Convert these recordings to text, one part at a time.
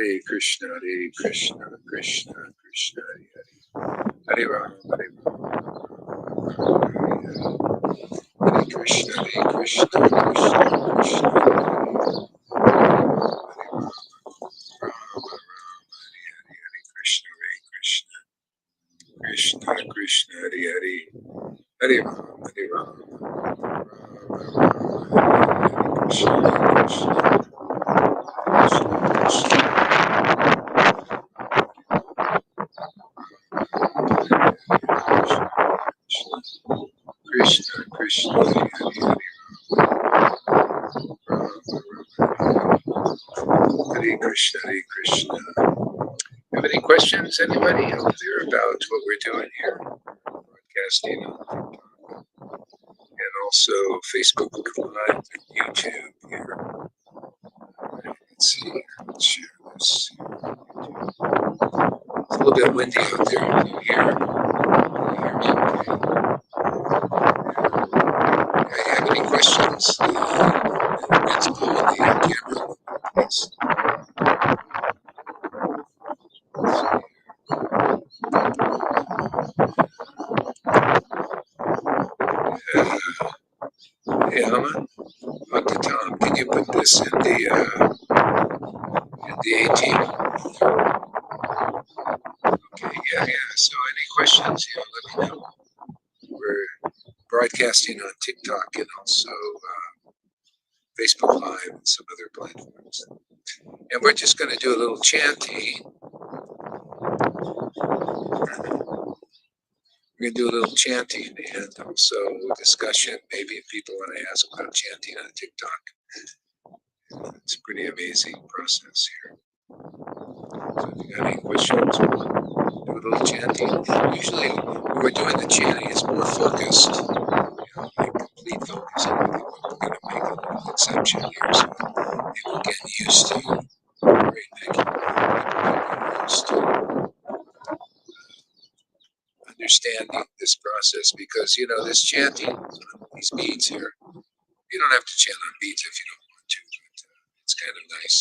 Hare Krishna, Krishna, Krishna, Hare Hare. Hare Ram, Hare Ram, Hare Krishna, Krishna, Krishna, Krishna, Hare Krishna, Krishna, Krishna, Krishna, Hare Hare. Hare Ram, Hare Ram, Krishna, Krishna, Krishna, Krishna, Hare Hare. Hare Krishna, Hare Krishna. Have any questions, anybody out there about what we're doing here? Broadcasting on TikTok and also Facebook Live and YouTube here. Let's see, let's share this. It's a little bit windy out there. Can you hear me? Okay. You have any questions? Let's go on the camera, please. Hey, Alma, Dr. Tom, can you put this in the Attain? Okay, yeah. So, any questions? Let me know. We're broadcasting on TikTok and also Facebook Live and some other platforms. And we're just going to do a little chanting. We're going to do a little chanting and also discussion. Maybe if people want to ask about chanting on TikTok. It's a pretty amazing process here. So if you got any questions, we'll do a little chanting. Usually when we're doing the chanting, it's more focused, like complete focus. I think we're going to make a little exception here so people get used to, great, thank you. People get used to understanding this process because, this chanting, these beads here, you don't have to chant on beads if you don't want to, but it's kind of nice.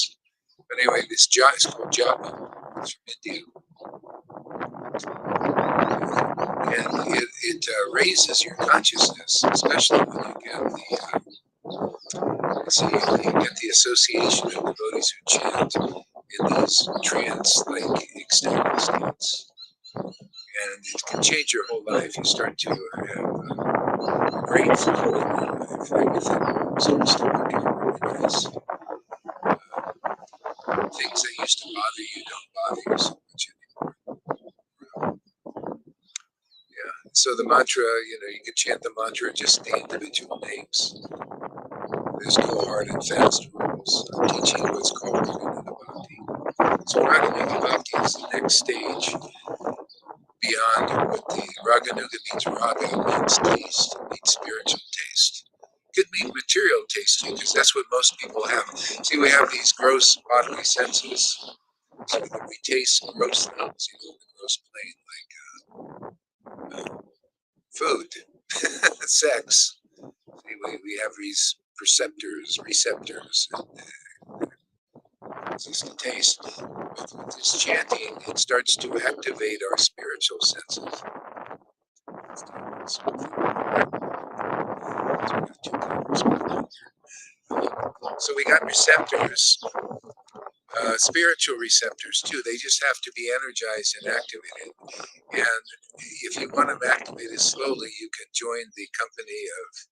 But anyway, this japa is called japa. It's from India. And it raises your consciousness, especially when you get the association of devotees who chant in these trance-like ecstatic states. And it can change your whole life. You start to have a great flow in your life. Everything starts to work out really nice. Things that used to bother you don't bother you so much anymore. Yeah. So the mantra, you can chant the mantra just the individual names. There's no hard and fast rules. I'm teaching what's called Raga Bhakti. So Raga Bhakti is the next stage beyond what the Raganuga means. Raga means taste, it means spiritual taste. Could mean material taste too, because that's what most people have. See, we have these gross bodily senses. So that we taste gross things, the gross plane, like food, sex. See, we have these receptors, just to taste. With this chanting, it starts to activate our spiritual senses. So we got receptors, spiritual receptors too. They just have to be energized and activated. And if you want them activated slowly, you can join the company of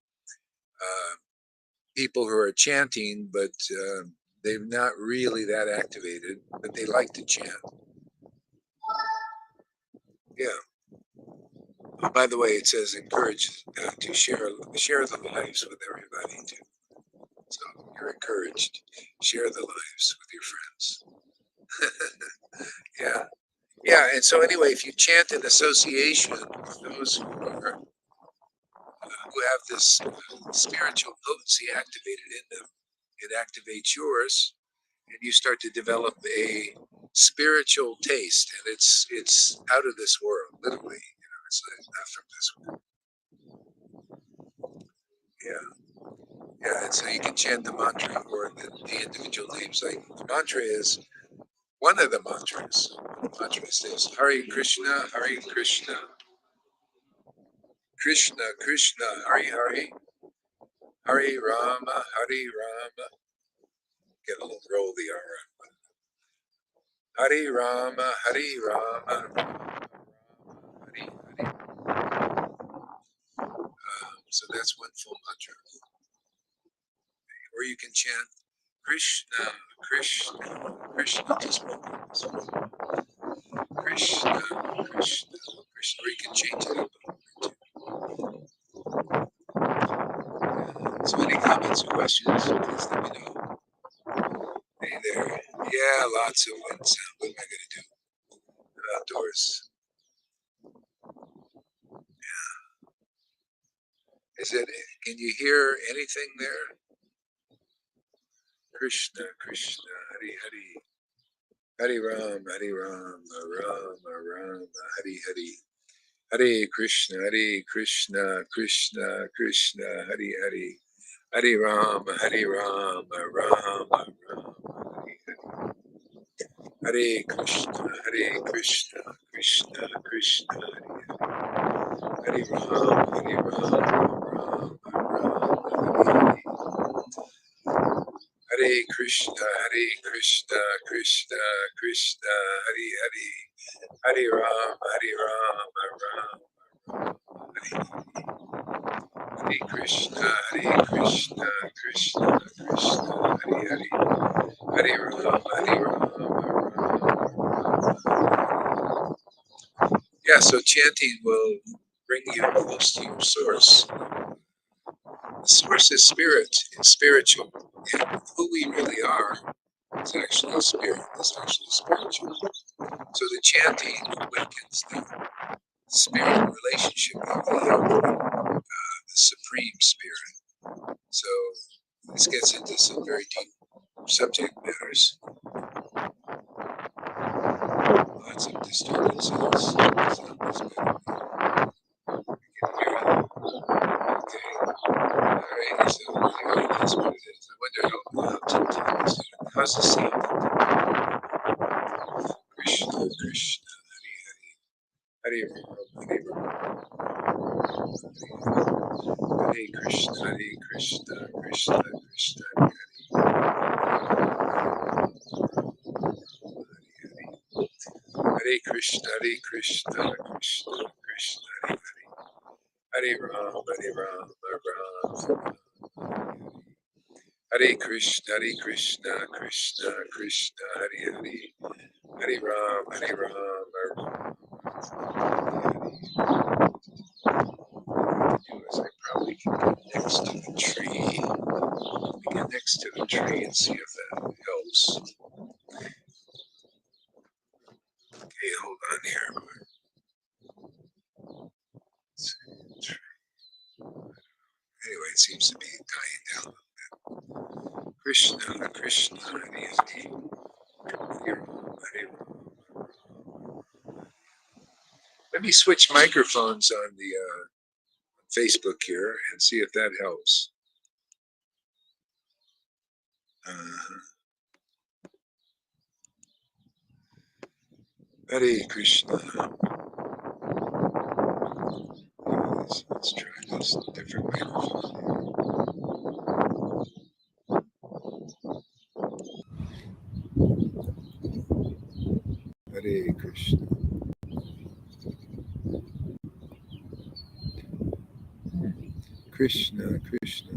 people who are chanting, but they're not really that activated, but they like to chant. Yeah. Oh, by the way, it says encourage to share the lives with everybody too. So you're encouraged. Share the lives with your friends. Yeah, and so anyway, if you chant in association with those who have this spiritual potency activated in them, it activates yours, and you start to develop a spiritual taste, and it's out of this world, literally. It's not from this world. Yeah, and so you can chant the mantra or the individual names. Like the mantra is one of the mantras. The mantra is Hare Krishna, Hare Krishna, Krishna Krishna, Hare Hare, Hare Rama, Hare Rama. Get a little roll the R. Hare Rama, Hare Rama, Hare Hare. So that's one full mantra. Or you can chant Krishna, Krishna, Krishna, just one. Krishna, Krishna, Krishna. Or you can change it up a little bit. So any comments or questions, please let me know. Hey there. Yeah, lots of wind sound. What am I going to do? I'm outdoors. Is it? Can you hear anything there? Krishna, Krishna, Hare Hare. Hare Ram, Hare Ram, Ram, Ram, Hare Hare. Hare Krishna, Krishna, Krishna, Hare Hare. Hare Ram, Ram, Ram, Hare Hare. Hare Krishna, Krishna, Krishna, Hare Hare. Hare Ram, Ram, Ram, Hare Hare. Hare Krishna, Krishna, Krishna, Hare Hare. Hare Ram, Ram, Hare Krishna, Krishna, Krishna, Hare Hare. Hare Ram, Ram. Yeah, so chanting will bring you close to your source. The source is spirit, it's spiritual. And who we really are is actually a spirit, it's actually spiritual. So the chanting awakens the spirit relationship of the supreme spirit. So this gets into some very deep subject matters. Lots of disturbances. Sound is better. You can hear it. Okay. Alright, so anyway, that's what it is. I wonder how TikTok is doing. How's the sound? Krishna, Krishna, Hare Hare. Hare Ram, Hare Krishna, Krishna, Krishna, Hare Hare Krishna, Krishna, Krishna, Hare Hare. Hare Ram, Ram, Hare Krishna, Krishna, Krishna, Hare Hare. Hare Ram, Ram. What I do is I probably can get next to the tree. Get next to the tree and see if that helps. Okay, hold on here. Anyway, it seems to be dying down a little bit. Krishna, Krishna, Hare Hare. Let me switch microphones on the Facebook here and see if that helps. Hare Krishna. Let's try this different microphone. Hare Krishna. Krishna, Krishna.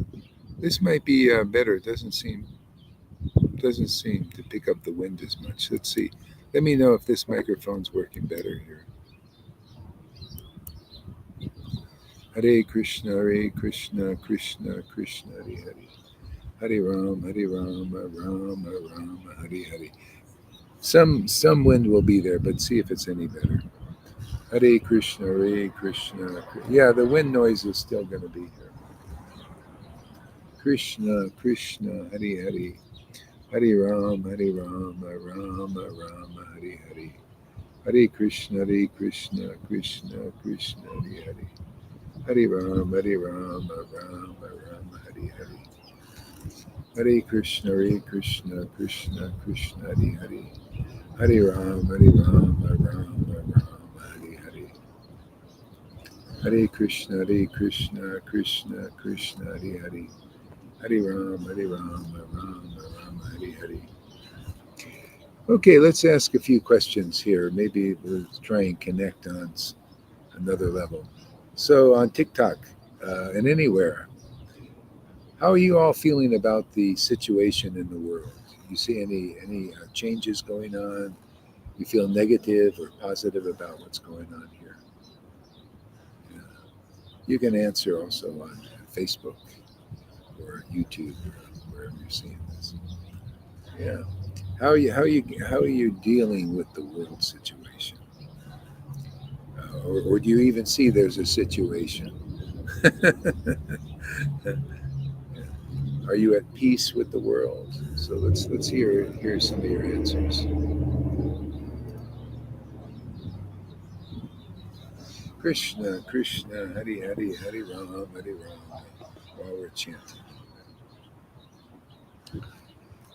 This might be better. It doesn't seem to pick up the wind as much. Let's see. Let me know if this microphone's working better here. Hare Krishna, Krishna, Krishna, Hare Hare. Hare Ram, Ram, Ram, Hare Hare. Some wind will be there, but see if it's any better. Hare Krishna, Hare Krishna. Yeah, the wind noise is still going to be here. Krishna, Krishna, Hare Hare. Hare Ram, Hare Ram, Ram Ram, Hare Hare. Hare Krishna, Krishna Krishna, Hare Hare. Hare Ram, Hare Ram, Ram Ram, Hare Hare. Hare Krishna, Krishna Krishna, Hare Hare. Hare Ram, Hare Ram, Ram Ram, Hare Hare. Hare Krishna, Krishna Krishna, Hare Hare. Hare Ram, Ram Hare Hare. Okay, let's ask a few questions here. Maybe we'll try and connect on another level. So on TikTok and anywhere, how are you all feeling about the situation in the world? You see any changes going on? You feel negative or positive about what's going on here? Yeah. You can answer also on Facebook or YouTube or wherever you're seeing this. Yeah. How are you dealing with the world situation? Or do you even see there's a situation? Are you at peace with the world? So let's hear some of your answers. Krishna, Krishna, Hari Hari, Hari Ram, Hari Ram. While we're chanting.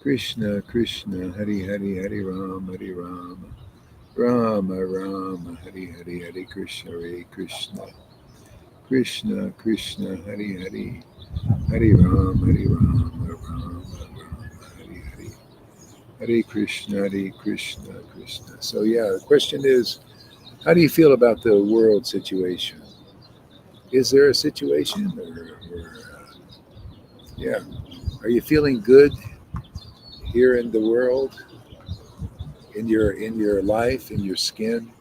Krishna, Krishna, Hari Hari, Hari Ram, Hari Ram. Rama, Rama, Hari Hari, Hari Krishna, Hare Krishna. Krishna, Krishna, Hari Hari. Hari Ram, Hari Ram, Ram, Ram, Hari Hari. Hare Krishna, Hare Krishna, Krishna. So yeah, the question is, how do you feel about the world situation? Is there a situation, yeah, are you feeling good here in the world, in your life, in your skin?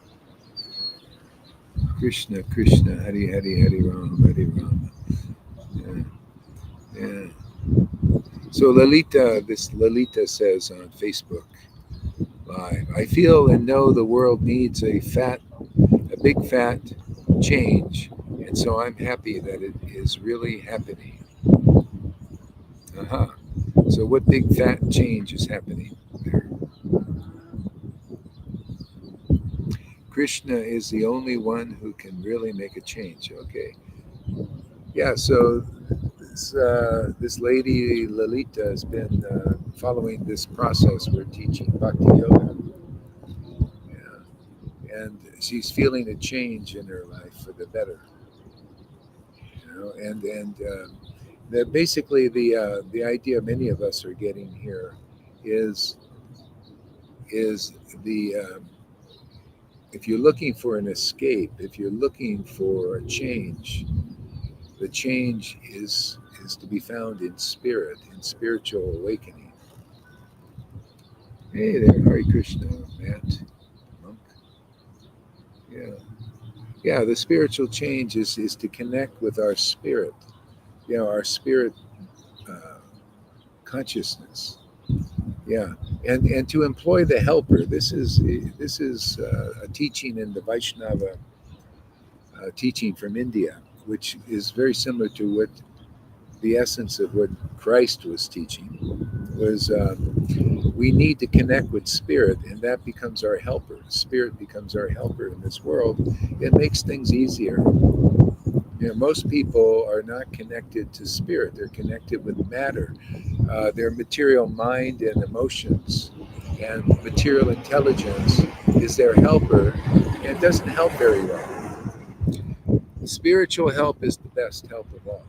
Krishna, Krishna, Hari Hari, Hari Ram, Hari Ram. Yeah, yeah. So Lalita says on Facebook Live, I feel and know the world needs a big fat change, and so I'm happy that it is really happening. Uh-huh. So what big fat change is happening there? Krishna is the only one who can really make a change. Okay. Yeah. So this lady Lalita has been following this process. We're teaching Bhakti Yoga. Yeah. And she's feeling a change in her life for the better. And basically the idea many of us are getting here is the if you're looking for an escape, if you're looking for a change, the change is to be found in spirit, in spiritual awakening. Hey there, Hare Krishna, Matt, monk. Yeah, yeah. The spiritual change is to connect with our spirit. Our spirit uh, consciousness. Yeah, and to employ the helper. This is a teaching in the Vaishnava teaching from India, which is very similar to what the essence of what Christ was teaching. Was we need to connect with spirit, and that becomes our helper. Spirit becomes our helper in this world. It makes things easier. Most people are not connected to spirit; they're connected with matter. Their material mind and emotions and material intelligence is their helper, and it doesn't help very well. Spiritual help is the best help of all.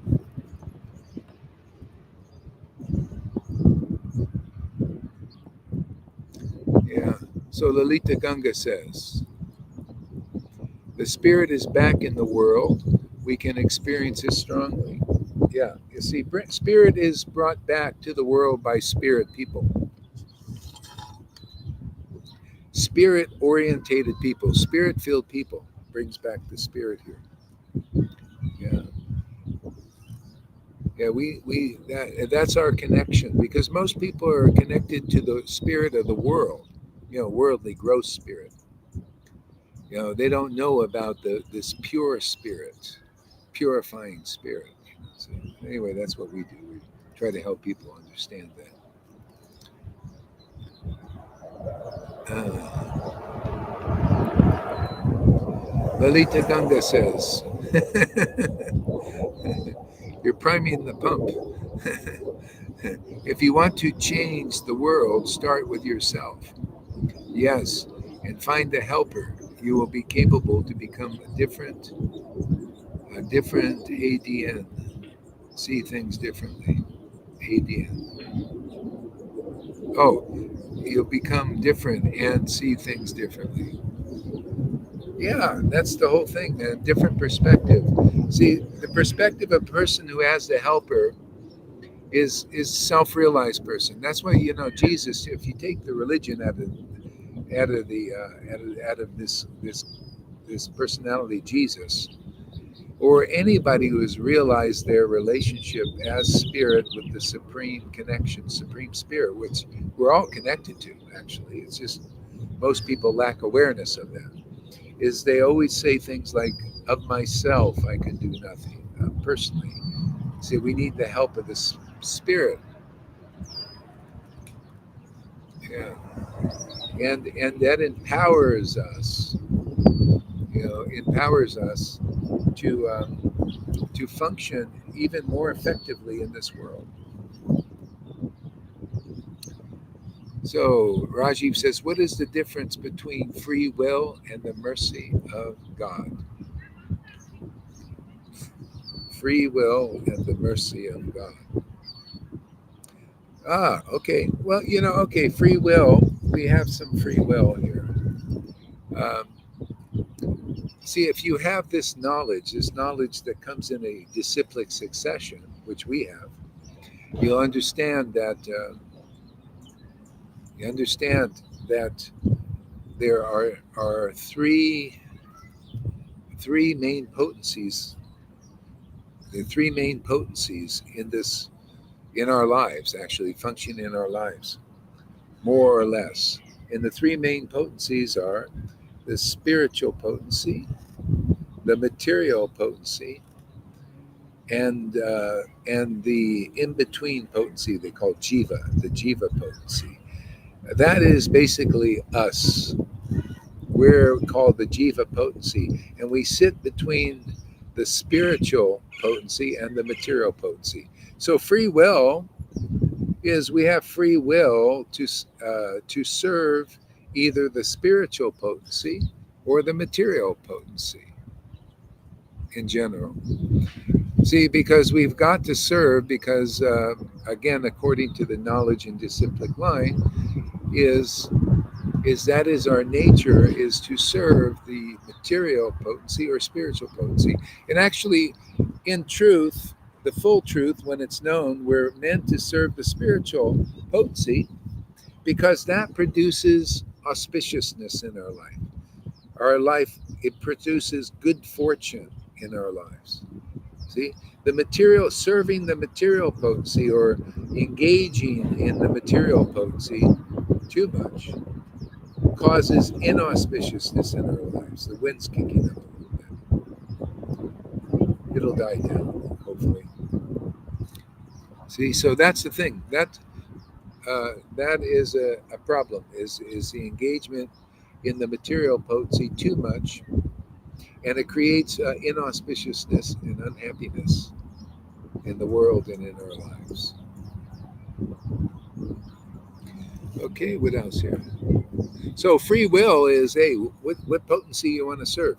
Yeah. So Lalita Ganga says, the spirit is back in the world. We can experience it strongly. Yeah. You see, spirit is brought back to the world by spirit people. Spirit orientated people, spirit filled people brings back the spirit here. Yeah. Yeah, that's our connection because most people are connected to the spirit of the world. worldly gross spirit. They don't know about this pure spirit, purifying spirit. So anyway, that's what we do. We try to help people understand that. Lalita Ganga says, "You're priming the pump. If you want to change the world, start with yourself. Yes, and find a helper. You will be capable to become a different ADN. See things differently. ADN. Oh, you'll become different and see things differently. Yeah, that's the whole thing, man. Different perspective. See, the perspective of a person who has the helper is self-realized person. That's why Jesus. If you take the religion out of this personality, Jesus, or anybody who has realized their relationship as spirit with the supreme connection, supreme spirit, which we're all connected to. Actually, it's just most people lack awareness of that. Is they always say things like, "Of myself, I can do nothing." Personally, see, we need the help of this spirit. Yeah, and that empowers us to function even more effectively in this world. So Rajiv says, what is the difference between free will and the mercy of God? Free will and the mercy of God. Okay. Well, okay, free will. We have some free will here. Um, See, if you have this knowledge that comes in a disciplic succession, which we have, you'll understand that you understand that there are three main potencies. The three main potencies in our lives, actually function in our lives, more or less. And the three main potencies are the spiritual potency, the material potency, and the in between potency they call jiva, the jiva potency. That is basically us. We're called the jiva potency, and we sit between the spiritual potency and the material potency. So free will is we have free will to serve either the spiritual potency or the material potency in general. See, because we've got to serve, because again, according to the knowledge and disciplic line, is that is our nature, is to serve the material potency or spiritual potency. And actually, in truth, the full truth, when it's known, we're meant to serve the spiritual potency because that produces auspiciousness in our life. Our life, it produces good fortune in our lives. See, the material, serving the material potency or engaging in the material potency too much causes inauspiciousness in our lives. The wind's kicking up a little bit. It'll die down, hopefully. See, so that's the thing. That is a problem. Is the engagement in the material potency too much, and it creates inauspiciousness and unhappiness in the world and in our lives. Okay, what else here? So free will is, hey, what potency you want to serve.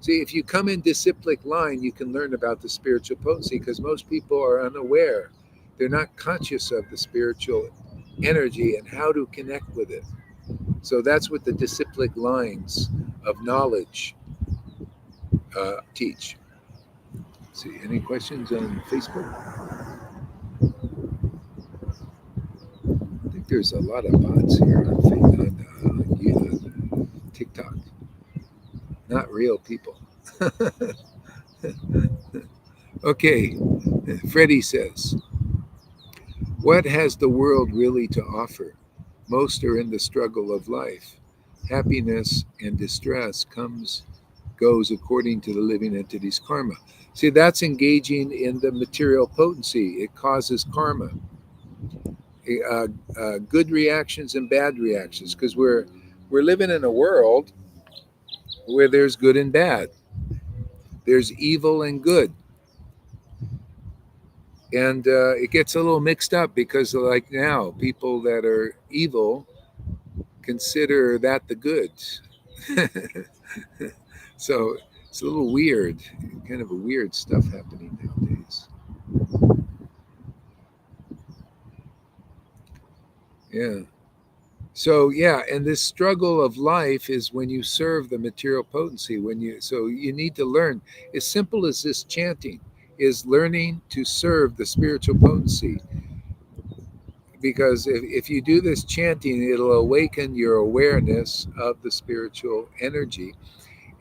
See, if you come in disciplic line, you can learn about the spiritual potency because most people are unaware. They're not conscious of the spiritual energy and how to connect with it. So that's what the disciplic lines of knowledge teach. See, any questions on Facebook? I think there's a lot of bots here on TikTok. Not real people. Okay, Freddie says, what has the world really to offer? Most are in the struggle of life. Happiness and distress goes according to the living entity's karma. See, that's engaging in the material potency. It causes karma, good reactions and bad reactions, because we're living in a world where there's good and bad, there's evil and good, and it gets a little mixed up because, like now, people that are evil consider that the good. So it's a little weird, kind of a weird stuff happening nowadays. Yeah. So yeah, and this struggle of life is when you serve the material potency. So you need to learn. As simple as this chanting is learning to serve the spiritual potency. Because if you do this chanting, it'll awaken your awareness of the spiritual energy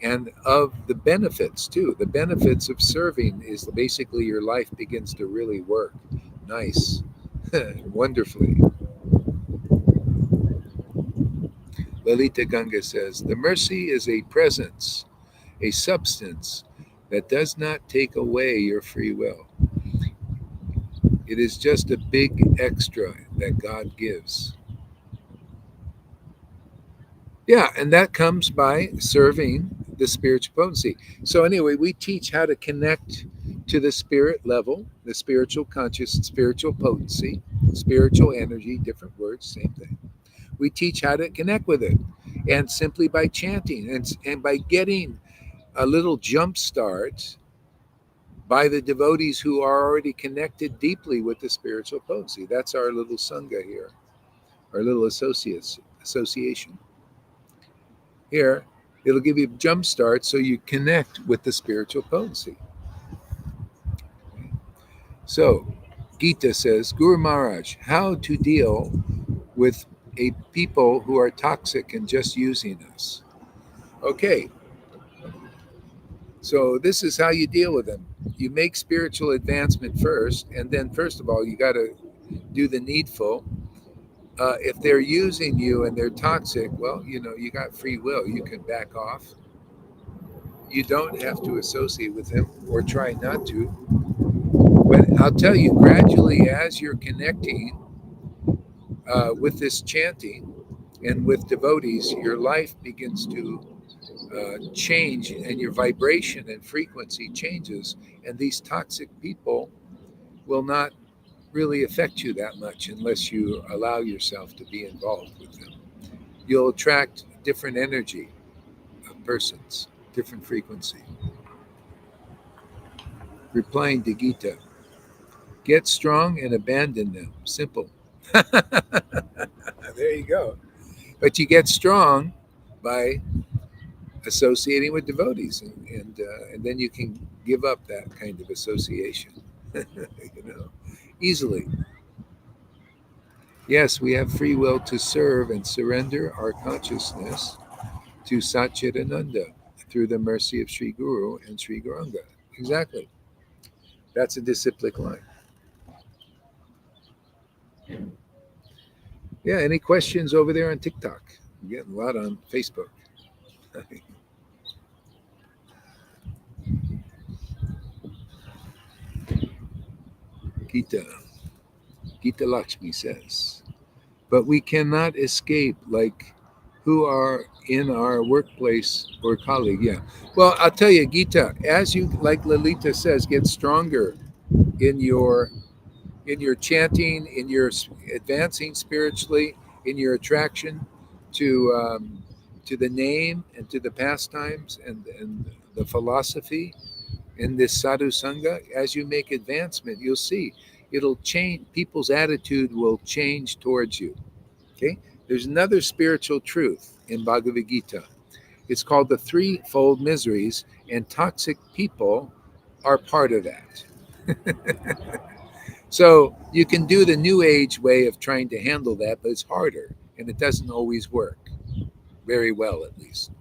and of the benefits too. The benefits of serving is basically your life begins to really work nice, wonderfully. Lalita Ganga says, the mercy is a presence, a substance that does not take away your free will. It is just a big extra that God gives. Yeah, and that comes by serving the spiritual potency. So, anyway, we teach how to connect to the spirit level, the spiritual conscious, spiritual potency, spiritual energy, different words, same thing. We teach how to connect with it. And simply by chanting and by getting a little jump start by the devotees who are already connected deeply with the spiritual potency. That's our little sangha here, our little association. Here, it'll give you a jump start so you connect with the spiritual potency. So, Gita says, Guru Maharaj, how to deal with a people who are toxic and just using us. Okay, so this is how you deal with them. You make spiritual advancement first, and then first of all, you got to do the needful. If they're using you and they're toxic, well, you got free will. You can back off. You don't have to associate with them or try not to. But I'll tell you, gradually, as you're connecting with this chanting and with devotees, your life begins to change and your vibration and frequency changes. And these toxic people will not really affect you that much unless you allow yourself to be involved with them. You'll attract different energy of persons, different frequency. Replying to Gita, get strong and abandon them. Simple. There you go. But you get strong by associating with devotees, and then you can give up that kind of association, easily. Yes, we have free will to serve and surrender our consciousness to Satchitananda through the mercy of Sri Guru and Sri Gauranga. Exactly. That's a disciplic line. Yeah, any questions over there on TikTok? I'm getting a lot on Facebook. Gita. Gita Lakshmi says, but we cannot escape like who are in our workplace or colleague. Yeah. Well, I'll tell you, Gita, as you, like Lalita says, get stronger in your chanting, in your advancing spiritually, in your attraction to the name and to the pastimes and the philosophy in this sadhu sangha. As you make advancement, you'll see it'll change. People's attitude will change towards you. Okay. There's another spiritual truth in Bhagavad Gita. It's called the threefold miseries, and toxic people are part of that. So you can do the new age way of trying to handle that, but it's harder and it doesn't always work very well, at least.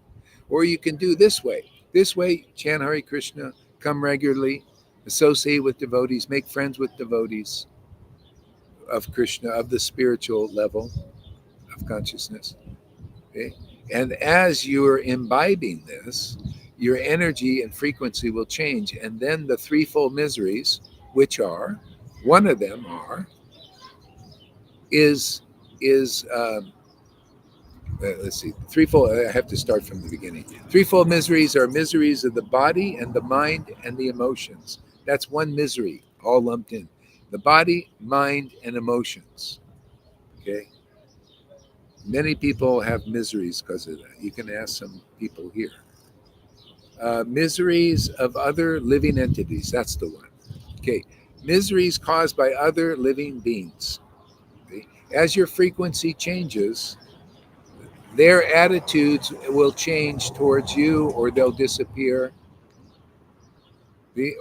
Or you can do this way. This way, chant Hare Krishna, come regularly, associate with devotees, make friends with devotees of Krishna, of the spiritual level, of consciousness. Okay? And as you're imbibing this, your energy and frequency will change. And then the threefold miseries, which are, one of them are, is let's see, threefold, I have to start from the beginning. Threefold miseries are miseries of the body and the mind and the emotions. That's one misery, all lumped in. The body, mind, and emotions. Okay? Many people have miseries because of that. You can ask some people here. Miseries of other living entities. That's the one. Okay. Miseries caused by other living beings. Okay? As your frequency changes, their attitudes will change towards you, or they'll disappear,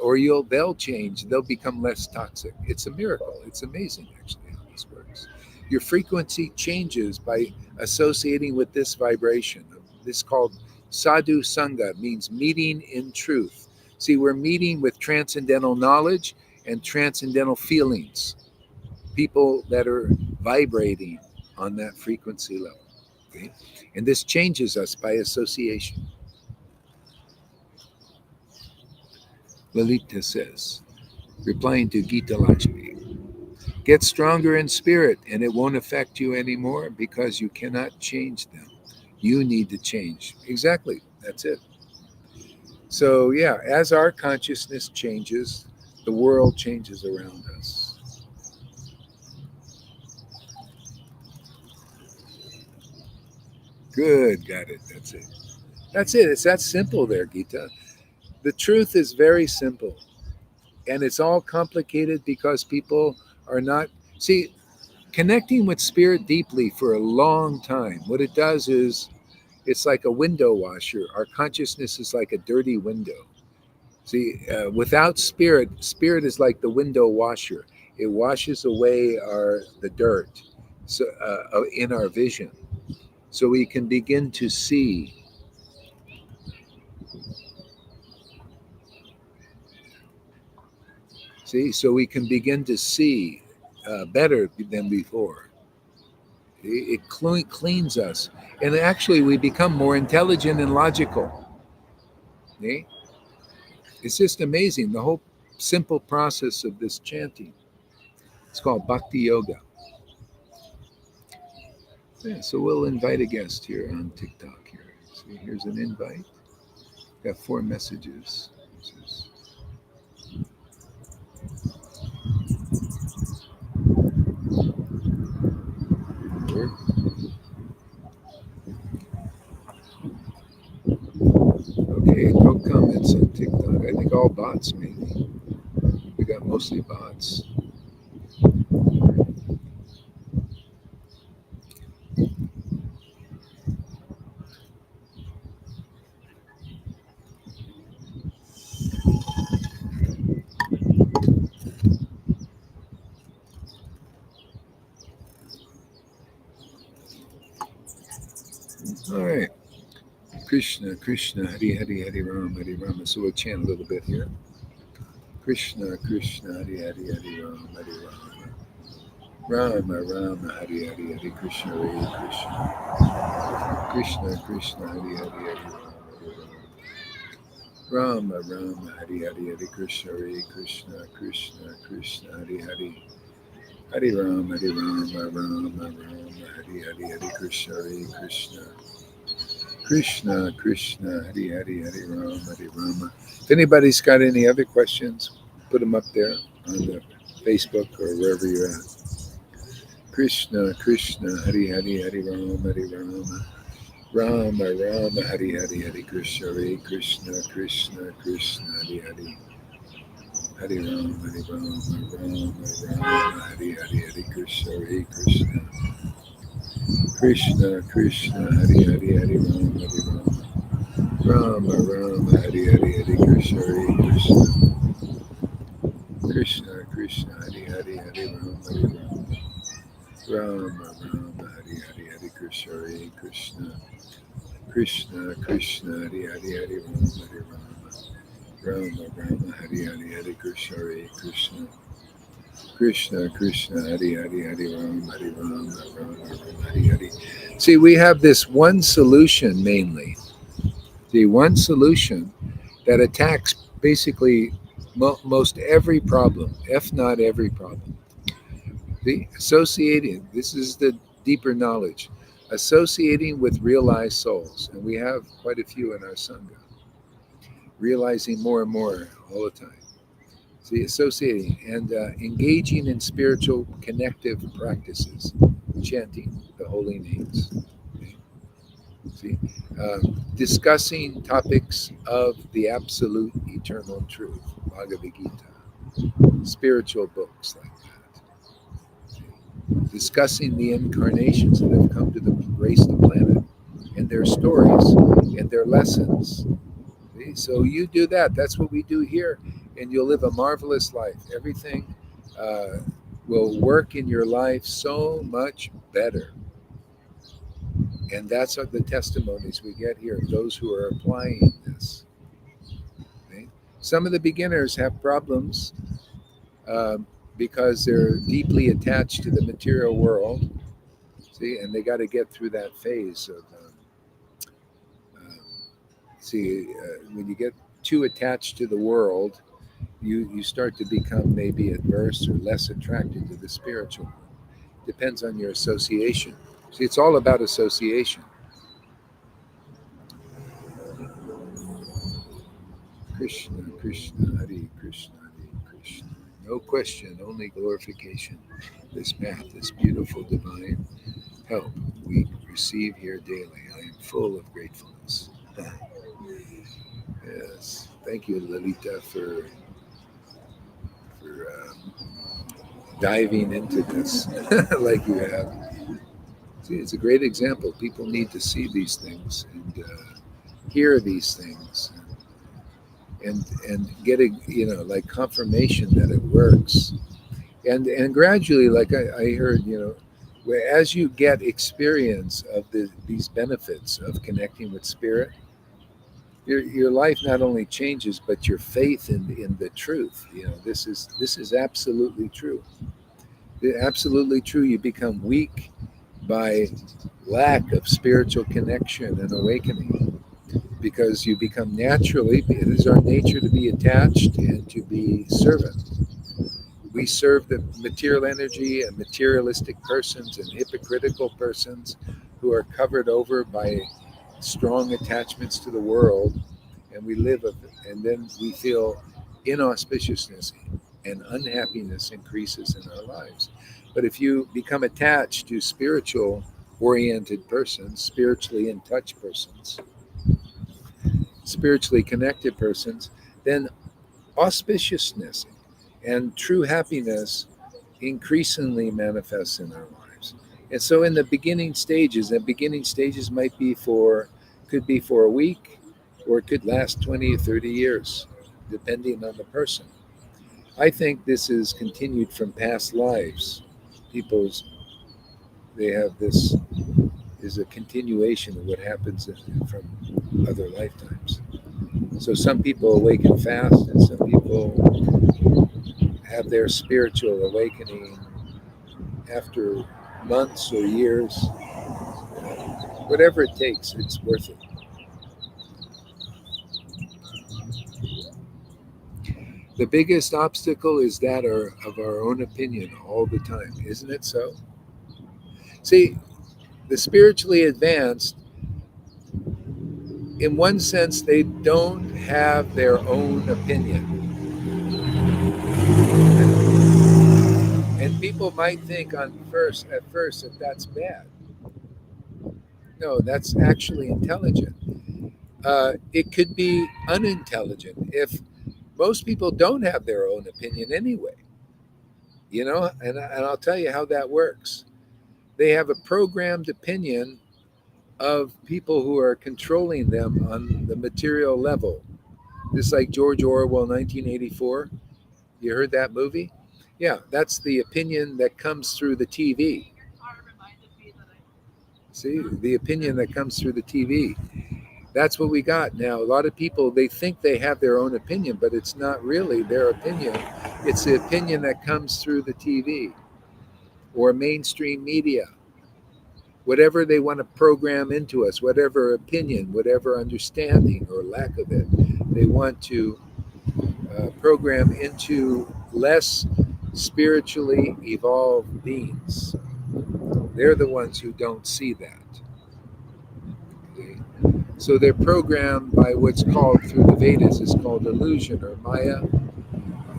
or they'll change. They'll become less toxic. It's a miracle. It's amazing, actually, how this works. Your frequency changes by associating with this vibration. This is called sadhu sangha, means meeting in truth. See, we're meeting with transcendental knowledge and transcendental feelings, people that are vibrating on that frequency level. Okay? And this changes us by association. Lalita says, replying to Gita Lakshmi, get stronger in spirit and it won't affect you anymore because you cannot change them. You need to change. Exactly. That's it. So, yeah, as our consciousness changes, the world changes around us. Good. Got it. That's it. That's it. It's that simple there, Gita. The truth is very simple. And it's all complicated because people are not. See, connecting with spirit deeply for a long time, what it does is it's like a window washer. Our consciousness is like a dirty window. See, without spirit, spirit is like the window washer. It washes away the dirt, so in our vision, so we can begin to see. See, so we can begin to see better than before. It cleans us, and actually, we become more intelligent and logical. See? It's just amazing the whole simple process of this chanting. It's called Bhakti Yoga. Yeah, so we'll invite a guest here on TikTok here. See, here's an invite. Got 4 messages. Okay, no comments on TikTok. I think all bots maybe. We got mostly bots. All right. Krishna, Krishna, Hari Hari, Hari Rama, Hari Rama. So we'll chant a little bit here. Krishna, Krishna, Hari Hari, Hari Rama, Hari Rama. Rama, Rama, Hari Hari, Hari Krishna, Hari Krishna. Krishna, Krishna, Hari Hari, Hari Rama. Rama, Rama, Hari Hari, Hari Krishna, Hari Krishna. Krishna, Krishna, Hari Hari. Hari Rama, Hari Rama, Rama, Rama, Hari Hari, Hari Krishna, Hari Krishna. Krishna, Krishna, Hari Hari, Hari Rama, Hari Rama. If anybody's got any other questions, put them up there on the Facebook or wherever you're at. Krishna, Krishna, Hari Hari, Hari Rama, Hari Rama. Rama, Rama, Hari Hari, Hari Krishna, Hari Krishna, Krishna, Krishna, Hari Hari. Hari Rama, Hari Rama, Rama, Rama, Hari Hari, Hari Krishna, Hari Krishna. Krishna, Krishna, Hari Hari, Hari Rama, Hari Rama. Rama, Rama, Hari Hari, Hari Krishna, Hari Krishna. Krishna, Krishna, Hari Hari, Hari Rama, Hari Rama. Rama, Rama, Hari Hari, Hari Krishna, Hari Krishna. Krishna, Krishna, Hari Hari, Hari Rama, Hari Rama. Rama, Rama, Hari Hari, Hari Krishna, Hari Krishna. Krishna, Krishna, Hari Hari, Hari Ram, Hari Ram, Hari Ram, Hari Hari. See, we have this one solution mainly. The one solution that attacks basically most every problem, if not every problem. The associating, this is the deeper knowledge, associating with realized souls. And we have quite a few in our Sangha, realizing more and more all the time. See, associating and engaging in spiritual connective practices, chanting the holy names. Okay? See, discussing topics of the absolute eternal truth, Bhagavad Gita, spiritual books like that. See, discussing the incarnations that have come to grace the planet and their stories and their lessons. See, so you do that. That's what we do here, and you'll live a marvelous life. Everything uh, will work in your life so much better. And that's the testimonies we get here, those who are applying this. Okay? Some of the beginners have problems um, because they're deeply attached to the material world. See, and they got to get through that phase of, um, when you get too attached to the world, you start to become maybe adverse or less attracted to the spiritual. Depends on your association. See, it's all about association. Krishna, Krishna, Hare Krishna, Hare Krishna. No question, only glorification. This path, this beautiful divine help we receive here daily. I am full of gratefulness. Yes. Thank you, Lalita, for diving into this like you have. See, it's a great example. People need to see these things and hear these things and get a like confirmation that it works. And gradually, like I heard, as you get experience of these benefits of connecting with spirit, your life not only changes, but your faith in the truth. This is absolutely true. Absolutely true. You become weak by lack of spiritual connection and awakening because you become naturally, it is our nature to be attached and to be servant. We serve the material energy and materialistic persons and hypocritical persons who are covered over by strong attachments to the world, and we live of it. And then we feel inauspiciousness and unhappiness increases in our lives. But if you become attached to spiritual oriented persons, spiritually in touch persons, spiritually connected persons, then auspiciousness and true happiness increasingly manifests in our lives. And so in the beginning stages could be for a week, or it could last 20 or 30 years, depending on the person. I think this is continued from past lives. People's, they have this is a continuation of what happens from other lifetimes. So some people awaken fast, and some people have their spiritual awakening after months or years. Whatever it takes, it's worth it. The biggest obstacle is that of our own opinion all the time, isn't it so? See, the spiritually advanced, in one sense, they don't have their own opinion. And people might think at first that that's bad. No, that's actually intelligent. It could be unintelligent if most people don't have their own opinion anyway. And I'll tell you how that works. They have a programmed opinion of people who are controlling them on the material level. Just like George Orwell, 1984. You heard that movie? Yeah, that's the opinion that comes through the TV. See, the opinion that comes through the TV. That's what we got now. A lot of people, they think they have their own opinion, but it's not really their opinion. It's the opinion that comes through the TV or mainstream media, whatever they want to program into us, whatever opinion, whatever understanding or lack of it, they want to program into less spiritually evolved beings. They're the ones who don't see that. Okay? So they're programmed by what's called through the Vedas is called illusion or Maya.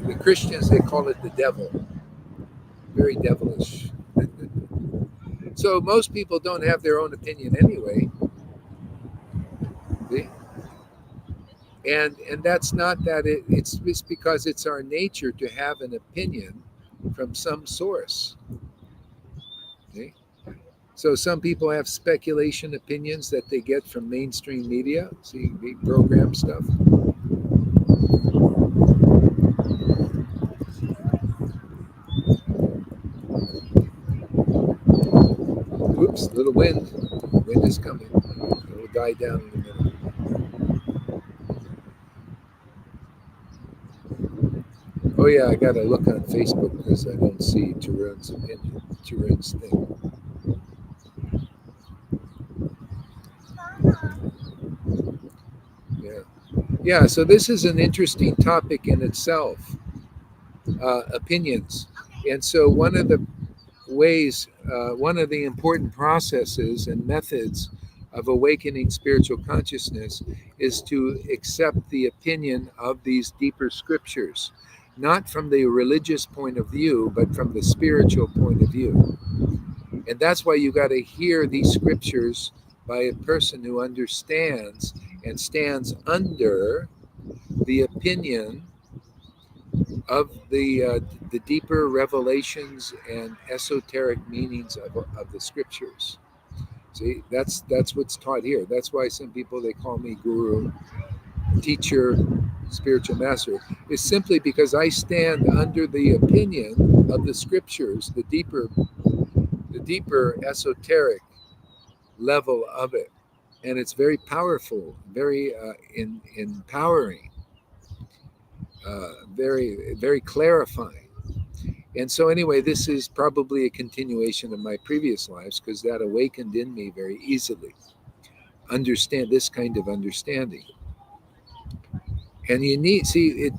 The Christians, they call it the devil. Very devilish. So most people don't have their own opinion anyway. See? And that's not that it's just because it's our nature to have an opinion from some source. See? So some people have speculation opinions that they get from mainstream media. See, they program stuff. Oops, little wind. Wind is coming. It will die down in a minute. Oh yeah, I gotta look on Facebook because I don't see Tarun's opinion, Tarun's thing. Yeah, yeah. So this is an interesting topic in itself, opinions. And so one of the important processes and methods of awakening spiritual consciousness is to accept the opinion of these deeper scriptures, not from the religious point of view, but from the spiritual point of view. And that's why you got to hear these scriptures by a person who understands and stands under the opinion of the deeper revelations and esoteric meanings of the scriptures. See, that's what's taught here. That's why some people they call me guru, teacher, spiritual master. Is simply because I stand under the opinion of the scriptures, the deeper esoteric level of it, and it's very powerful, very empowering, very clarifying. And so, anyway, this is probably a continuation of my previous lives because that awakened in me very easily. Understand this kind of understanding. And you need, see,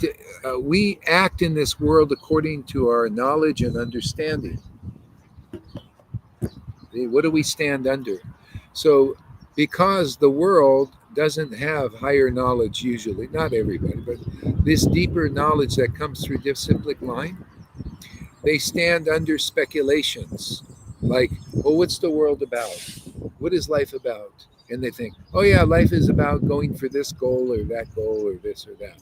we act in this world according to our knowledge and understanding. What do we stand under? So, because the world doesn't have higher knowledge usually, not everybody, but this deeper knowledge that comes through disciplic line, they stand under speculations like, well, what's the world about? What is life about? And they think, oh, yeah, life is about going for this goal or that goal or this or that.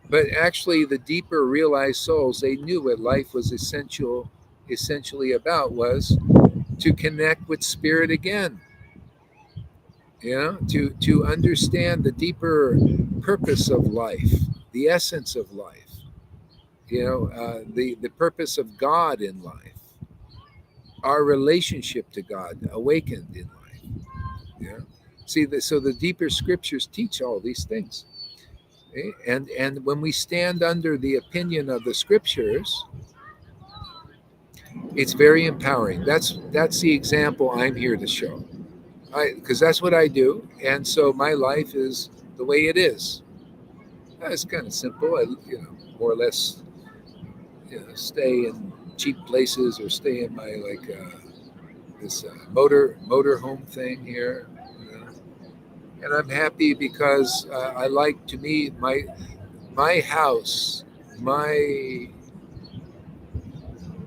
But actually, the deeper realized souls, they knew what life was essentially about was to connect with spirit again, to understand the deeper purpose of life, the essence of life, the purpose of God in life, our relationship to God awakened in life. Yeah. See, so the deeper scriptures teach all these things. Okay? And when we stand under the opinion of the scriptures, it's very empowering. That's the example I'm here to show. Because that's what I do, and so my life is the way it is. It's kind of simple. More or less, stay in cheap places or stay in my this motor home thing here. And I'm happy because I like to me my house, my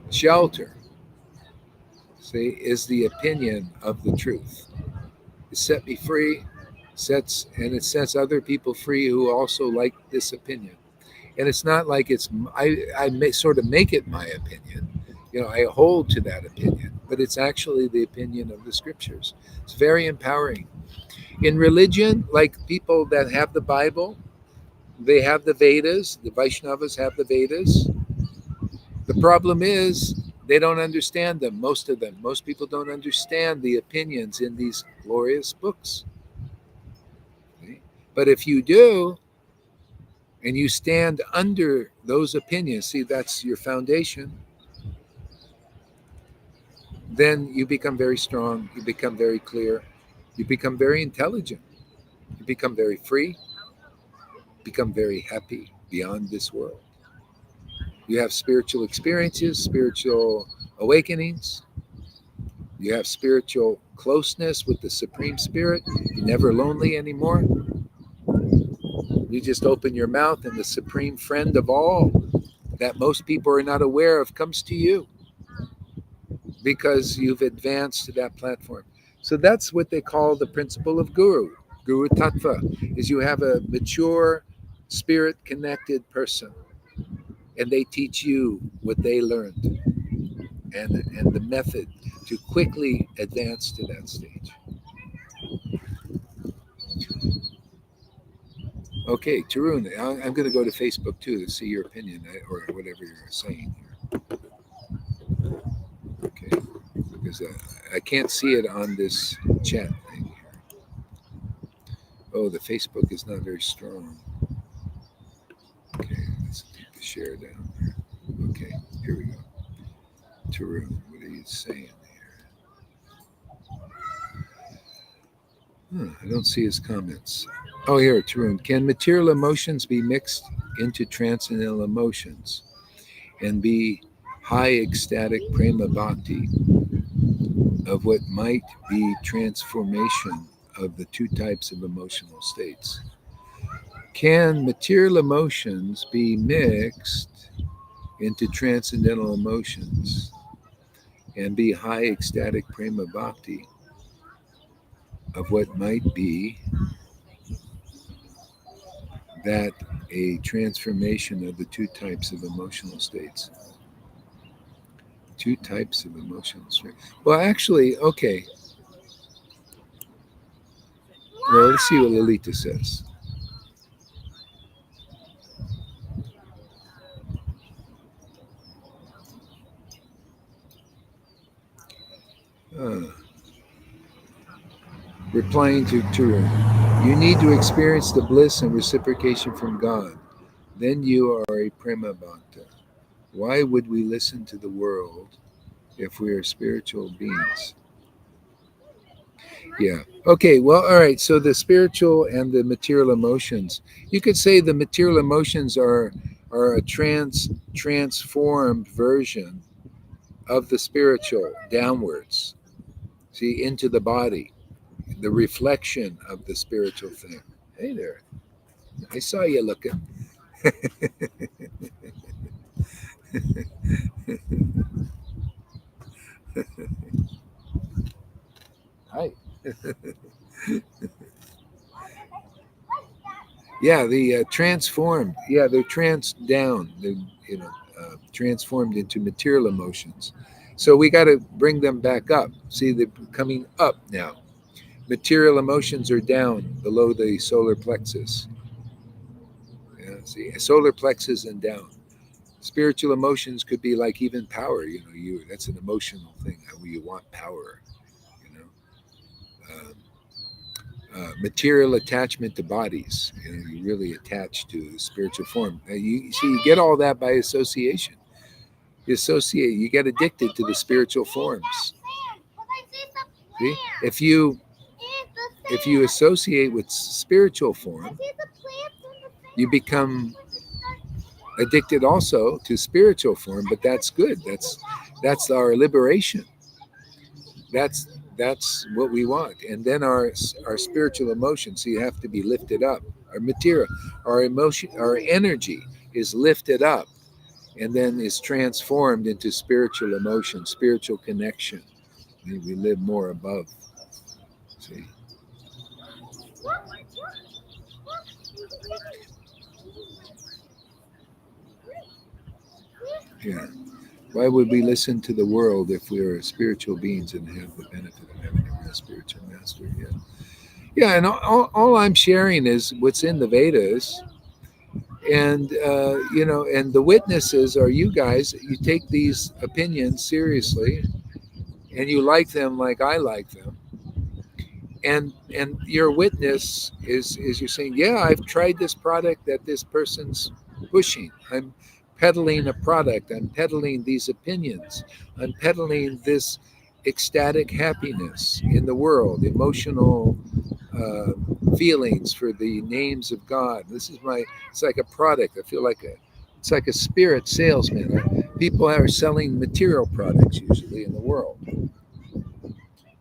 shelter, see, is the opinion of the truth. It set me free, it sets other people free who also like this opinion. And it's not like I may sort of make it my opinion. I hold to that opinion, but it's actually the opinion of the scriptures. It's very empowering. In religion, like people that have the Bible, they have the Vedas, the Vaishnavas have the Vedas. The problem is they don't understand them, most of them. Most people don't understand the opinions in these glorious books. But if you do, and you stand under those opinions, see, that's your foundation, then you become very strong, you become very clear, you become very intelligent, you become very free, become very happy beyond this world. You have spiritual experiences, spiritual awakenings, you have spiritual closeness with the Supreme Spirit. You're never lonely anymore. You just open your mouth, and the Supreme Friend of all that most people are not aware of comes to you because you've advanced to that platform. So that's what they call the principle of Guru. Guru Tattva is you have a mature, spirit connected person, and they teach you what they learned and the method to quickly advance to that stage. Okay, Tarun, I'm going to go to Facebook too to see your opinion or whatever you're saying here. Okay, because I can't see it on this chat thing here. Oh, the Facebook is not very strong. Okay, let's take the share down there. Okay, here we go. Tarun, what are you saying here? I don't see his comments. Oh, here, Tarun. Can material emotions be mixed into transcendental emotions and be high ecstatic prema bhakti of what might be transformation of the two types of emotional states? Can material emotions be mixed into transcendental emotions and be high ecstatic prema bhakti of what might be that a transformation of the two types of emotional states? Two types of emotional states. Well, actually, okay. Well, let's see what Lolita says. Uh, Replying to Turun, you need to experience the bliss and reciprocation from God. Then you are a prema bhakta. Why would we listen to the world if we are spiritual beings? Yeah. Okay. Well, all right. So the spiritual and the material emotions. You could say the material emotions are a transformed version of the spiritual downwards. See, into the body, the reflection of the spiritual thing. Hey there. I saw you looking. Hi. Yeah, the transformed. Yeah, they're down. They're transformed into material emotions. So we got to bring them back up. See, they're coming up now. Material emotions are down below the solar plexus. Yeah, see, solar plexus and down. Spiritual emotions could be like even power. You that's an emotional thing. How you want power. You know. Material attachment to bodies. You really attach to the spiritual form. You see, you get all that by association. You associate. You get addicted to the spiritual forms. See, if you associate with spiritual form, you become addicted also to spiritual form. But that's good. That's our liberation. That's what we want. And then our spiritual emotions, so you have to be lifted up. Our material, our emotion, our energy is lifted up and then is transformed into spiritual emotion, spiritual connection. We live more above. See? Yeah. Why would we listen to the world if we are spiritual beings and have the benefit of having a real spiritual master? Yeah. Yeah, and all I'm sharing is what's in the Vedas, and and the witnesses are you guys. You take these opinions seriously, and you like them like I like them, and your witness is you're saying, yeah, I've tried this product that this person's pushing. I'm peddling a product. I'm peddling these opinions. I'm peddling this ecstatic happiness in the world, emotional uh, feelings for the names of God. This is my. It's like a product. I feel like a. It's like a spirit salesman. People are selling material products usually in the world.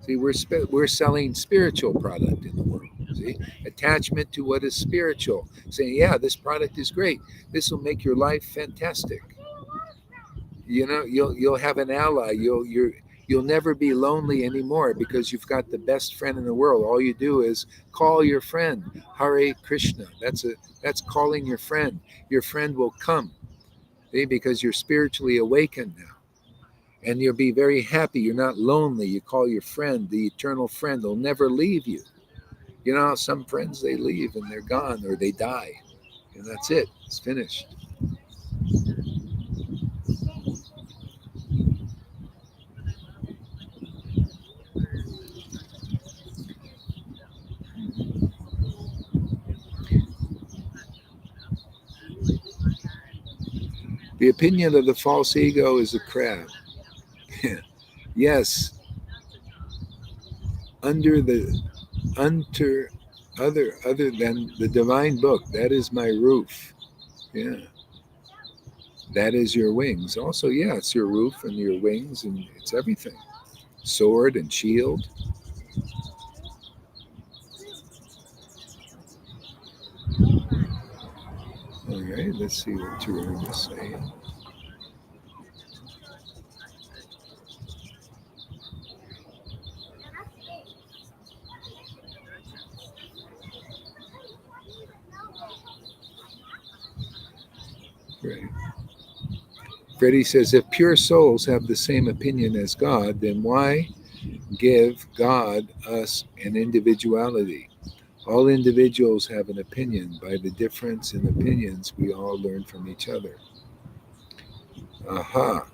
See, we're selling spiritual product in the world. See, attachment to what is spiritual. Saying, yeah, this product is great. This will make your life fantastic. You know, you'll have an ally. You'll never be lonely anymore because you've got the best friend in the world. All you do is call your friend. Hare Krishna. That's calling your friend. Your friend will come. See, because you're spiritually awakened now. And you'll be very happy. You're not lonely. You call your friend, the eternal friend. They'll never leave you. You know, some friends, they leave and they're gone or they die. And that's it. It's finished. The opinion of the false ego is a crab. Yes, under the under other than the divine book, that is my roof. Yeah, that is your wings. Also, yeah, it's your roof and your wings and it's everything. Sword and shield. All right, let's see what you're going to say. Right. Freddie says, if pure souls have the same opinion as God, then why give God us an individuality? All individuals have an opinion. By the difference in opinions, we all learn from each other. Aha.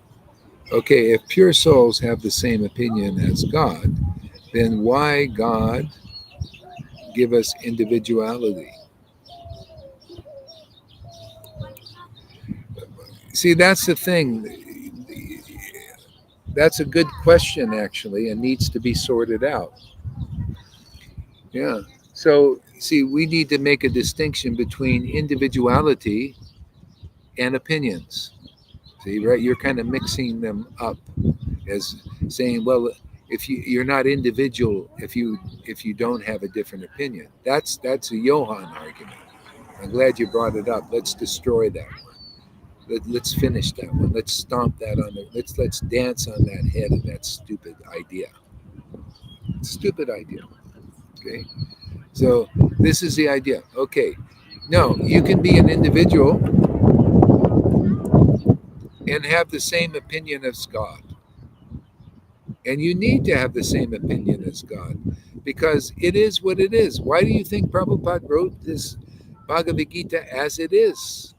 Okay, if pure souls have the same opinion as God, then why God give us individuality? See, that's the thing. That's a good question, actually, and needs to be sorted out. Yeah. So, see, we need to make a distinction between individuality and opinions. See, right? You're kind of mixing them up as saying, well, if you're not individual, if you don't have a different opinion, that's a Johann argument. I'm glad you brought it up. Let's destroy that one. Let's finish that one. Let's stomp that on the. Let's dance on that head of that stupid idea. Stupid idea. Okay. So this is the idea. Okay. No, you can be an individual and have the same opinion as God. And you need to have the same opinion as God because it is what it is. Why do you think Prabhupada wrote this Bhagavad Gita as it is?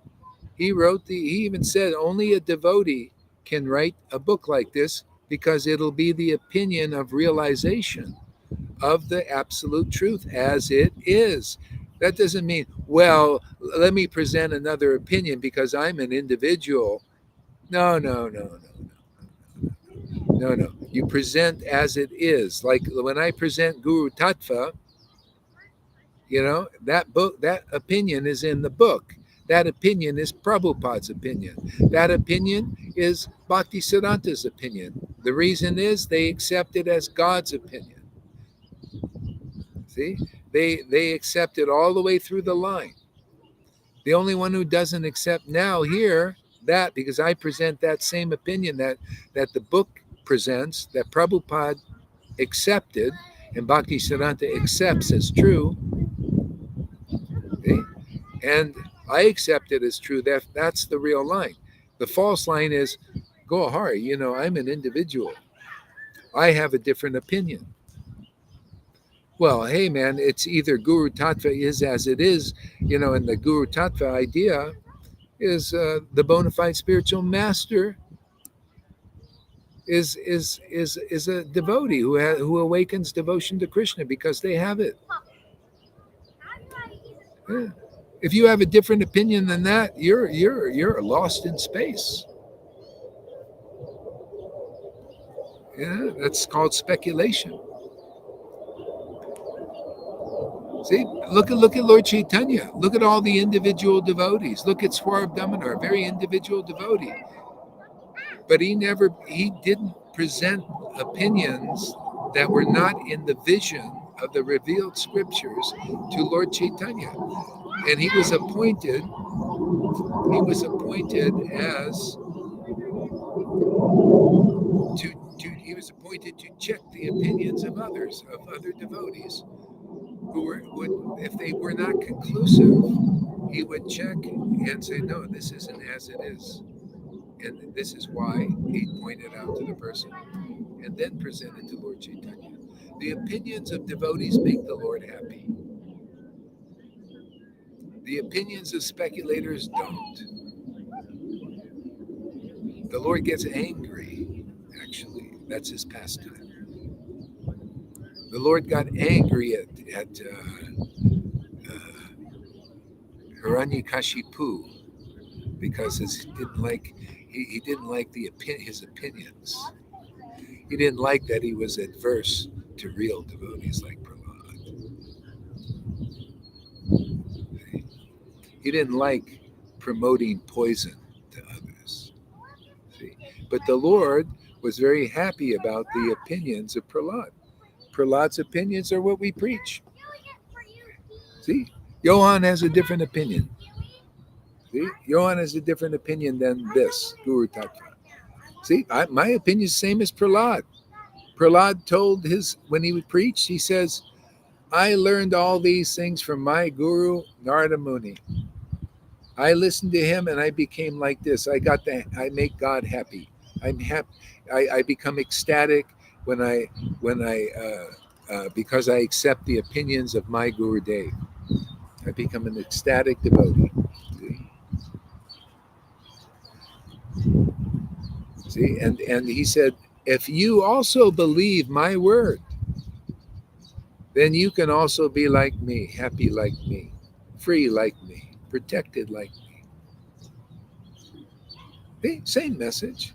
He even said only a devotee can write a book like this because it'll be the opinion of realization of the absolute truth as it is. That doesn't mean, well, let me present another opinion because I'm an individual. No, no, no, no. No, no. You present as it is. Like when I present Guru Tattva, that book, that opinion is in the book. That opinion is Prabhupada's opinion. That opinion is Bhaktisiddhanta's opinion. The reason is they accept it as God's opinion. See? They accept it all the way through the line. The only one who doesn't accept now here that because I present that same opinion that the book presents, that Prabhupada accepted and Bhaktisiddhanta accepts as true, okay? And I accept it as true. That's the real line. The false line is, go hard. I'm an individual. I have a different opinion. Well, hey man, it's either Guru Tattva is as it is, and the Guru Tattva idea is the bona fide spiritual master is a devotee who awakens devotion to Krishna because they have it. Yeah. If you have a different opinion than that, you're lost in space. Yeah, that's called speculation. See, look at Lord Chaitanya. Look at all the individual devotees. Look at Swarab Damodar, a very individual devotee. But he didn't present opinions that were not in the vision of the revealed scriptures to Lord Chaitanya. And he was appointed as he was appointed to check the opinions of others, of other devotees, would, if they were not conclusive, he would check and say, no, this isn't as it is. And this is why he pointed out to the person and then presented to Lord Chaitanya. The opinions of devotees make the Lord happy. The opinions of speculators don't. The Lord gets angry, actually. That's his pastime. The Lord got angry at Hiranyakashipu because he didn't like his opinions. He didn't like that he was adverse to real devotees like Prahlad. He didn't like promoting poison to others. See? But the Lord was very happy about the opinions of Prahlad. Prahlad's opinions are what we preach. See? Johan has a different opinion. See? Johan has a different opinion than this, Guru Tattva. See, my opinion is the same as Prahlad. Prahlad told when he would preach, he says, I learned all these things from my guru, Narada Muni. I listened to him and I became like this. I make God happy. I'm happy. I become ecstatic because I accept the opinions of my Guru Dev. I become an ecstatic devotee. See, and he said, if you also believe my word, then you can also be like me, happy like me, free like me, protected like me. See, same message.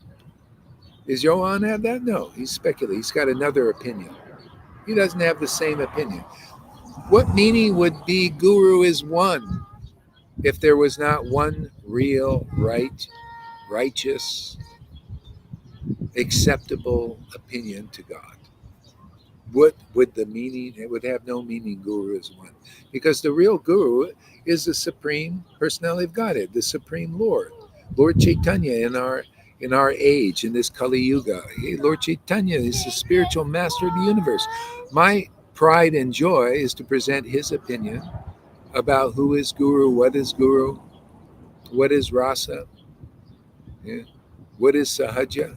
Is Johan have that? No, he's speculating. He's got another opinion. He doesn't have the same opinion. What meaning would be guru is one if there was not one real, righteous, acceptable opinion to God? What would the meaning? It would have no meaning. Guru is one, because the real guru is the supreme personality of Godhead, the supreme Lord, Lord Chaitanya in our age, in this Kali Yuga. Lord Chaitanya is the spiritual master of the universe. My pride and joy is to present his opinion about who is guru, what is rasa, yeah, what is sahaja,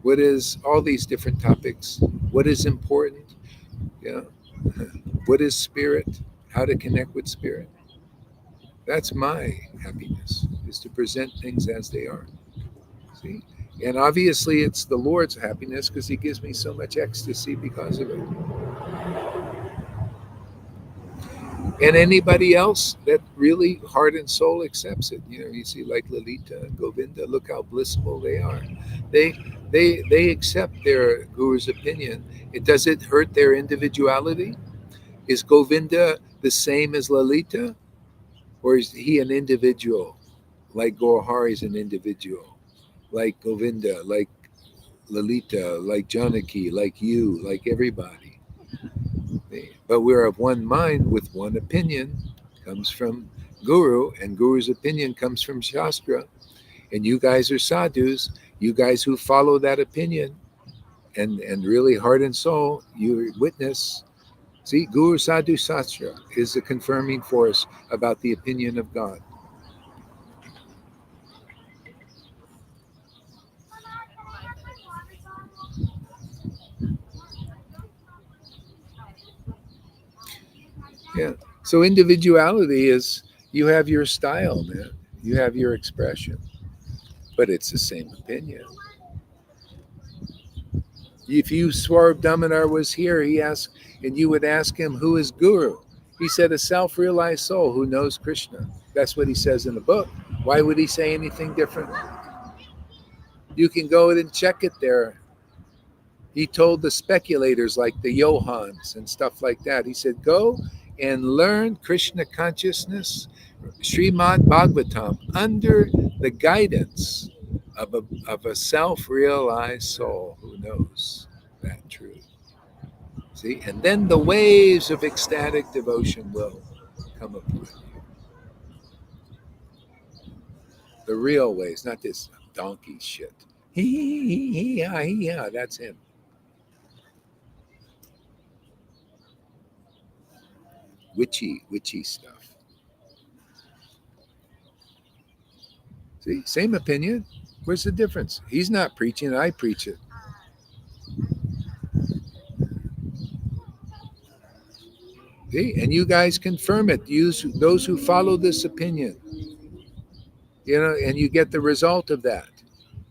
what is all these different topics, what is important, yeah. What is spirit? How to connect with spirit? That's my happiness, is to present things as they are. See? And obviously it's the Lord's happiness because he gives me so much ecstasy because of it. And anybody else that really heart and soul accepts it. You see like Lalita and Govinda, look how blissful they are. They they accept their guru's opinion. Does it hurt their individuality? Is Govinda the same as Lalita? Or is he an individual, like Gohari is an individual, like Govinda, like Lalita, like Janaki, like you, like everybody? But we're of one mind with one opinion, comes from Guru, and Guru's opinion comes from Shastra. And you guys are sadhus, you guys who follow that opinion, and really heart and soul, you witness. See, Guru Sadhu Shastra is the confirming force about the opinion of God. Yeah. So individuality is, you have your style, man. You have your expression, but it's the same opinion. If you Swarb Damanar was here, he asked, and you would ask him, who is Guru? He said, a self-realized soul who knows Krishna. That's what he says in the book. Why would he say anything different? You can go and check it there. He told the speculators like the Johans and stuff like that. He said, go and learn Krishna consciousness, Srimad Bhagavatam, under the guidance of a self-realized soul who knows that truth. See, and then the waves of ecstatic devotion will come upon you. The real waves, not this donkey shit. He, that's him. Witchy stuff. See, same opinion. Where's the difference? He's not preaching, I preach it. See, and you guys confirm it. Use those who follow this opinion. And you get the result of that.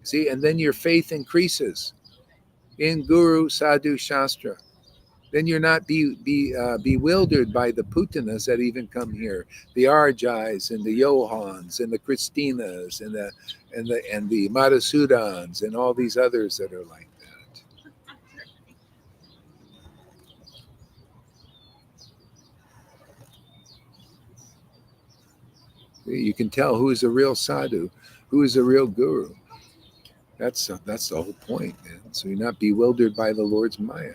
See, and then your faith increases in Guru, Sadhu, Shastra. Then you're not bewildered by the Putanas that even come here, the Arjais and the Johans and the Christinas and the Madhusudans and all these others that are like that. You can tell who is a real sadhu, who is a real guru. That's the whole point, man. So you're not bewildered by the Lord's Maya.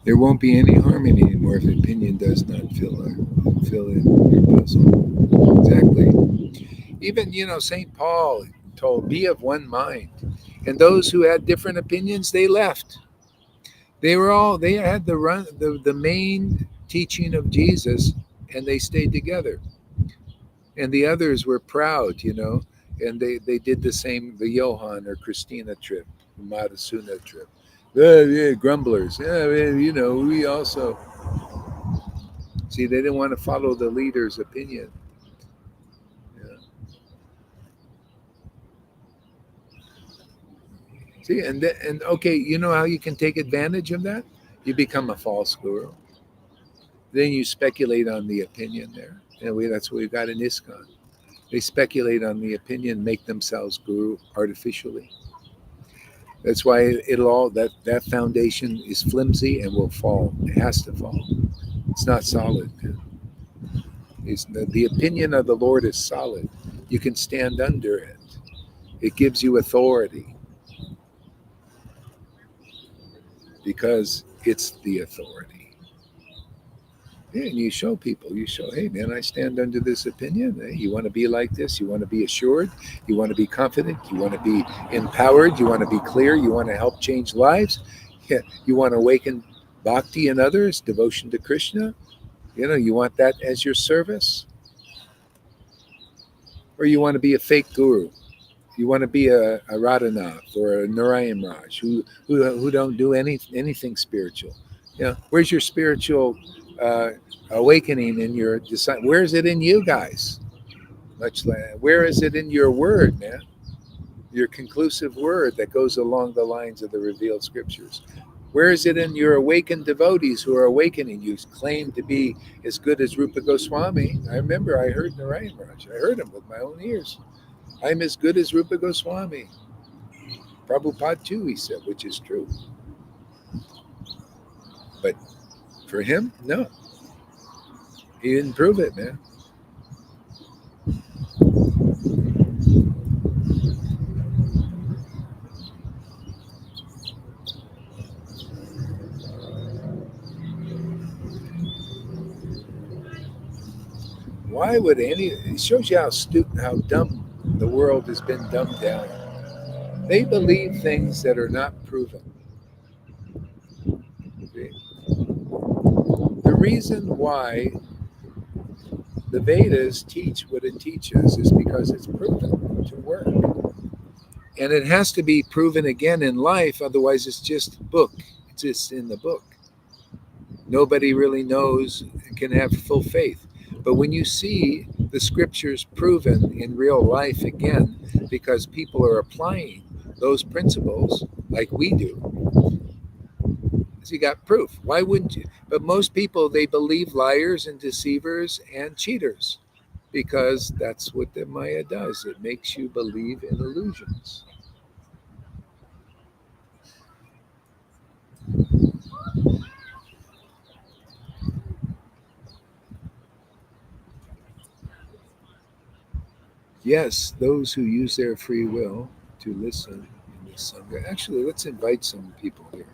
There won't be any harmony anymore if opinion does not fill in your puzzle. Exactly. Even, St. Paul told, be of one mind. And those who had different opinions, they left. They had the main teaching of Jesus, and they stayed together. And the others were proud, and they did the same, the Johann or Christina trip, the Madhusudana trip. Yeah, grumblers. Yeah, we also see they didn't want to follow the leader's opinion. Yeah. See, and okay, you know how you can take advantage of that? You become a false guru. Then you speculate on the opinion there. That's what we've got in ISKCON. They speculate on the opinion, make themselves guru artificially. That's why that foundation is flimsy and will fall. It has to fall. It's not solid. The opinion of the Lord is solid. You can stand under it. It gives you authority because it's the authority. And you show people, hey man, I stand under this opinion. Hey, you want to be like this? You want to be assured? You want to be confident? You want to be empowered? You want to be clear? You want to help change lives? Yeah. You want to awaken bhakti in others, devotion to Krishna? You want that as your service? Or you want to be a fake guru? You want to be a Radhanath or a Narayan Raj who don't do anything spiritual? Where's your spiritual awakening in your design? Where is it in you guys? Where is it in your word, man? Your conclusive word that goes along the lines of the revealed scriptures. Where is it in your awakened devotees who are awakening? You claim to be as good as Rupa Goswami. I remember I heard Narayan Raj. I heard him with my own ears. I'm as good as Rupa Goswami. Prabhupada too, he said, which is true. But for him, no. He didn't prove it, man. Why would it shows you how dumb the world has been dumbed down. They believe things that are not proven. Okay? The reason why the Vedas teach what it teaches is because it's proven to work. And it has to be proven again in life, otherwise it's just book. It's just in the book. Nobody really knows and can have full faith. But when you see the scriptures proven in real life again, because people are applying those principles like we do, so you got proof. Why wouldn't you? But most people, they believe liars and deceivers and cheaters because that's what the Maya does. It makes you believe in illusions. Yes, those who use their free will to listen in the Sangha. Actually, let's invite some people here.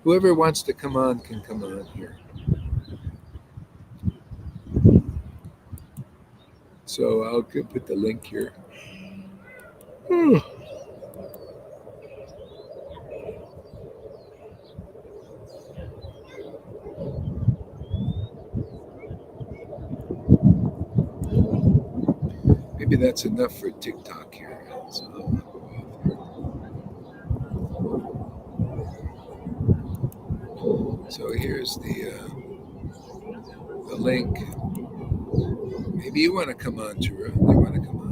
Whoever wants to come on can come on here. So I'll put the link here. Maybe that's enough for TikTok here. So I'll go off. So here's the link. Maybe you want to come on, Tura. You want to come on?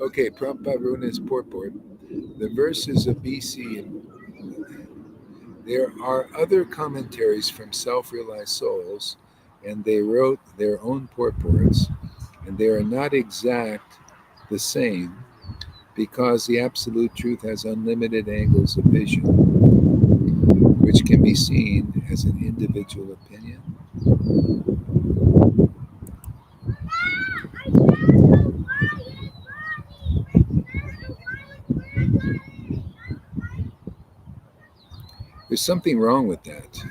Okay, Prabhupada wrote in his purport. The verses of BC. There are other commentaries from self-realized souls, and they wrote their own purports, and they are not exact the same because the absolute truth has unlimited angles of vision, which can be seen as an individual opinion. There's something wrong with that.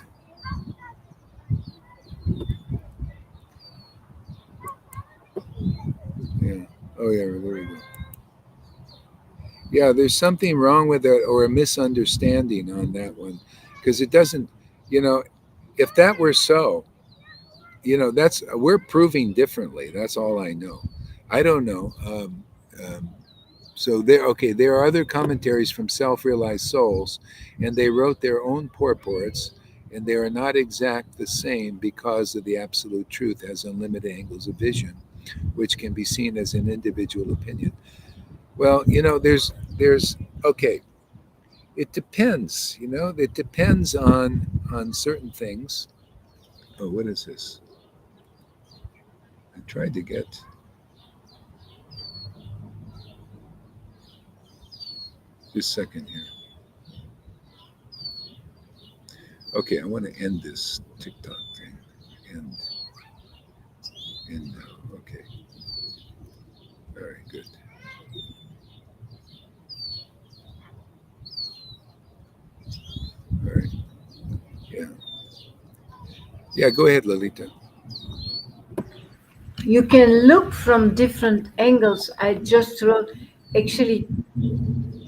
Yeah. Oh, yeah, there we go. Yeah, there's something wrong with it or a misunderstanding on that one because it doesn't, you know, if that were so, that's we're proving differently. That's all I know. I don't know. Um, so there, okay, there are other commentaries from self-realized souls, and they wrote their own purports, and they are not exact the same because of the absolute truth has unlimited angles of vision, which can be seen as an individual opinion. Well, there's okay. It depends. It depends on certain things. Oh, what is this? I tried to get this second here. Okay, I want to end this TikTok thing. End now. Okay. Very good. All right. Yeah. Yeah. Go ahead, Lalita. You can look from different angles. I just wrote, actually,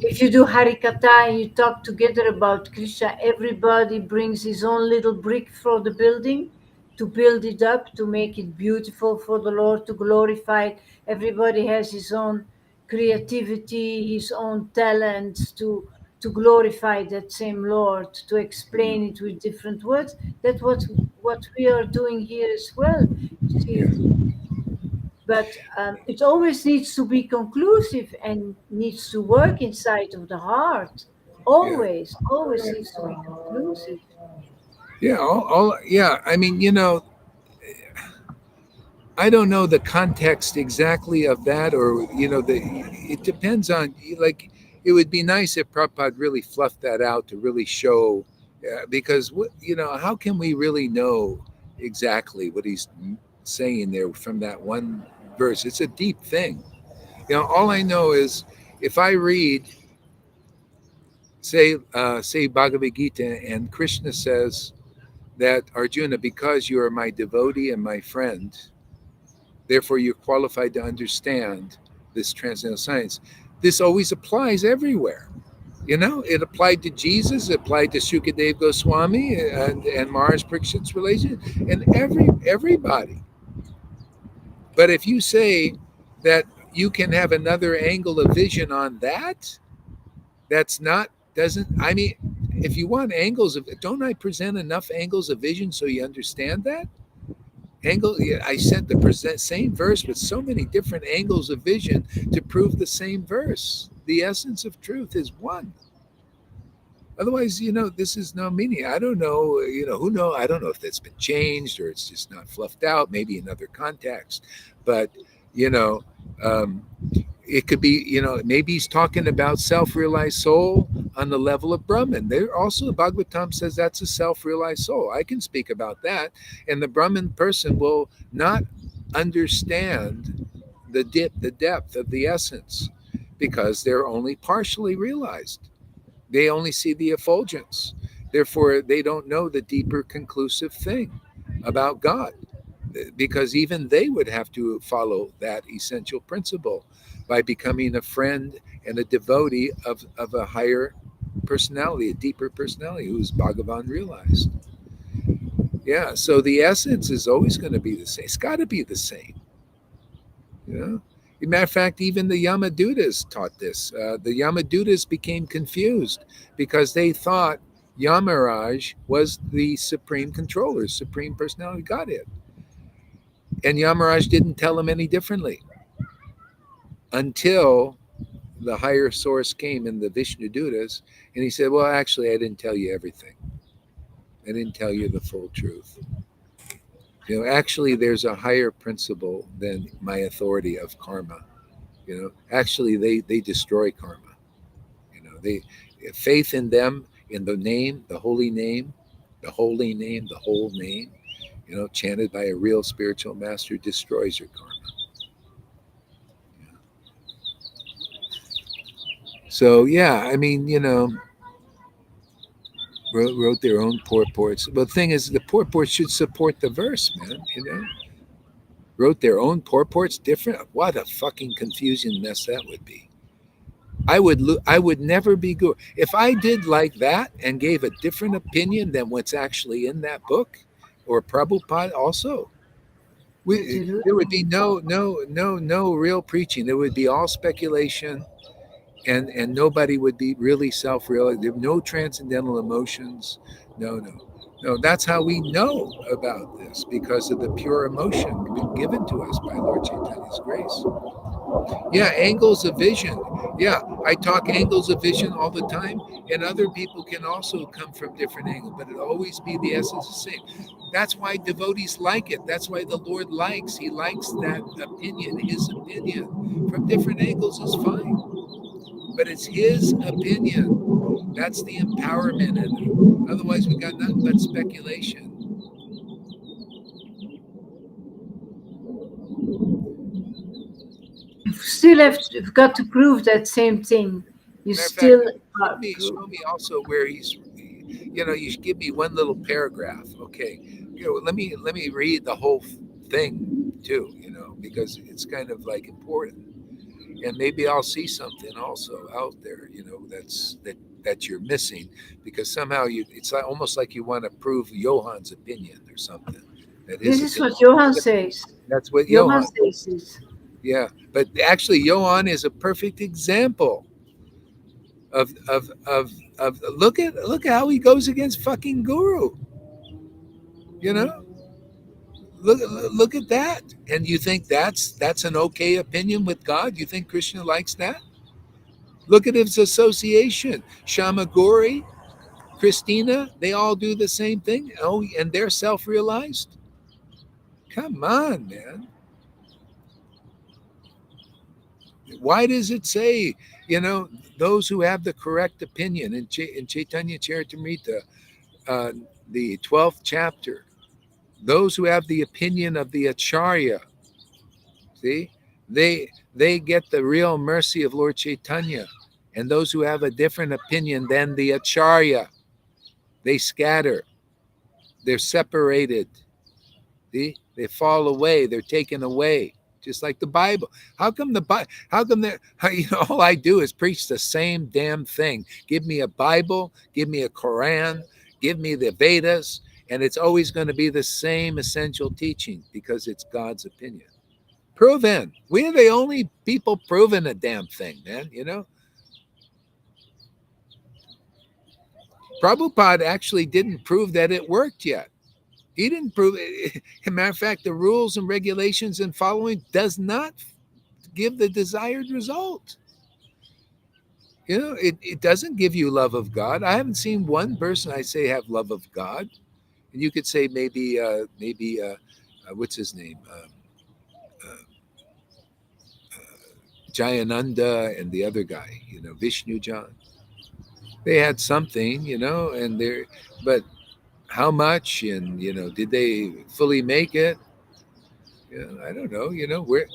if you do Harikatha and you talk together about Krishna, everybody brings his own little brick for the building to build it up, to make it beautiful for the Lord, to glorify it. Everybody has his own creativity, his own talents to glorify that same Lord, to explain it with different words. That's what we are doing here as well. You see, Yeah. but it always needs to be conclusive and needs to work inside of the heart. Yeah. Always needs to be conclusive. Yeah. Yeah. I mean, I don't know the context exactly of that, or it depends on like. It would be nice if Prabhupada really fluffed that out to really show, because how can we really know exactly what he's saying there from that one verse? It's a deep thing. All I know is if I read say Bhagavad Gita, and Krishna says that Arjuna, because you are my devotee and my friend, therefore you're qualified to understand this transcendental science. This always applies everywhere. You know, it applied to Jesus, it applied to Shukadev Goswami and Maharaj Parikshit's relation, and everybody. But if you say that you can have another angle of vision on that, that's not doesn't I mean, if you want angles of, don't I present enough angles of vision so you understand that? Angle, yeah, I said the present same verse with so many different angles of vision to prove the same verse. The essence of truth is one. Otherwise, this is no meaning. I don't know, who know? I don't know if that's been changed or it's just not fluffed out, maybe in other context. But, you know, um, it could be, maybe he's talking about self-realized soul on the level of Brahman. There also, the Bhagavatam says that's a self-realized soul. I can speak about that. And the Brahman person will not understand the depth of the essence because they're only partially realized. They only see the effulgence. Therefore, they don't know the deeper conclusive thing about God because even they would have to follow that essential principle by becoming a friend and a devotee of a higher personality, a deeper personality who's Bhagavan realized. Yeah, so the essence is always going to be the same. It's got to be the same. You know? As a matter of fact, even the Yamadutas taught this. The Yamadutas became confused because they thought Yamaraj was the supreme controller, supreme personality Godhead. And Yamaraj didn't tell them any differently until the higher source came in the Vishnu Dutas, and he said, "Well, actually, I didn't tell you everything. I didn't tell you the full truth. Actually, there's a higher principle than my authority of karma. Actually, they destroy karma. They faith in them, in the name, the holy name, the holy name, the whole name. Chanted by a real spiritual master destroys your karma." So yeah, I mean, wrote their own purports. But the thing is, the purports should support the verse, man. Wrote their own purports different. What a fucking confusing mess that would be. I would never be good if I did like that and gave a different opinion than what's actually in that book, or Prabhupada also. There would Absolutely. be no real preaching. There would be all speculation, and nobody would be really self-realized. There no transcendental emotions. No. That's how we know about this, because of the pure emotion given to us by Lord Chaitanya's grace. Yeah, angles of vision. Yeah, I talk angles of vision all the time, and other people can also come from different angles, but it always be the essence the same. That's why devotees like it. That's why the Lord likes. He likes that opinion. His opinion from different angles is fine, but it's his opinion. That's the empowerment in it. Otherwise, we got nothing but speculation. Still you've got to prove that same thing. You Matter of fact, still show me, show me also where he's. You should give me one little paragraph. Okay, let me read the whole thing too. Because it's kind of like important, and maybe I'll see something also out there. That you're missing, because somehow it's like, almost like you want to prove Johan's opinion or something. That this his is what opinion. Johan says. That's what Johan Johan. says this. Yeah, but actually, Johan is a perfect example of look at how he goes against fucking Guru. You know, look at that. And you think that's an okay opinion with God? You think Krishna likes that? Look at his association. Shamagori, Christina, they all do the same thing. Oh, and they're self-realized. Come on, man. Why does it say, those who have the correct opinion in Chaitanya Charitamrita, uh, the 12th chapter, those who have the opinion of the Acharya, see, they get the real mercy of Lord Chaitanya. And those who have a different opinion than the acharya, they scatter, they're separated. See? They fall away, they're taken away, just like the Bible. How come the Bible? How come that? All I do is preach the same damn thing. Give me a Bible, give me a Quran, give me the Vedas, and it's always going to be the same essential teaching because it's God's opinion. Proven. We're the only people proving a damn thing, man. Prabhupada actually didn't prove that it worked yet. He didn't prove it. As a matter of fact, the rules and regulations and following does not give the desired result. It doesn't give you love of God. I haven't seen one person I say have love of God. And you could say maybe what's his name? Jayananda and the other guy, Vishnu John. They had something, and they're, but how much, and did they fully make it? I don't know. Where,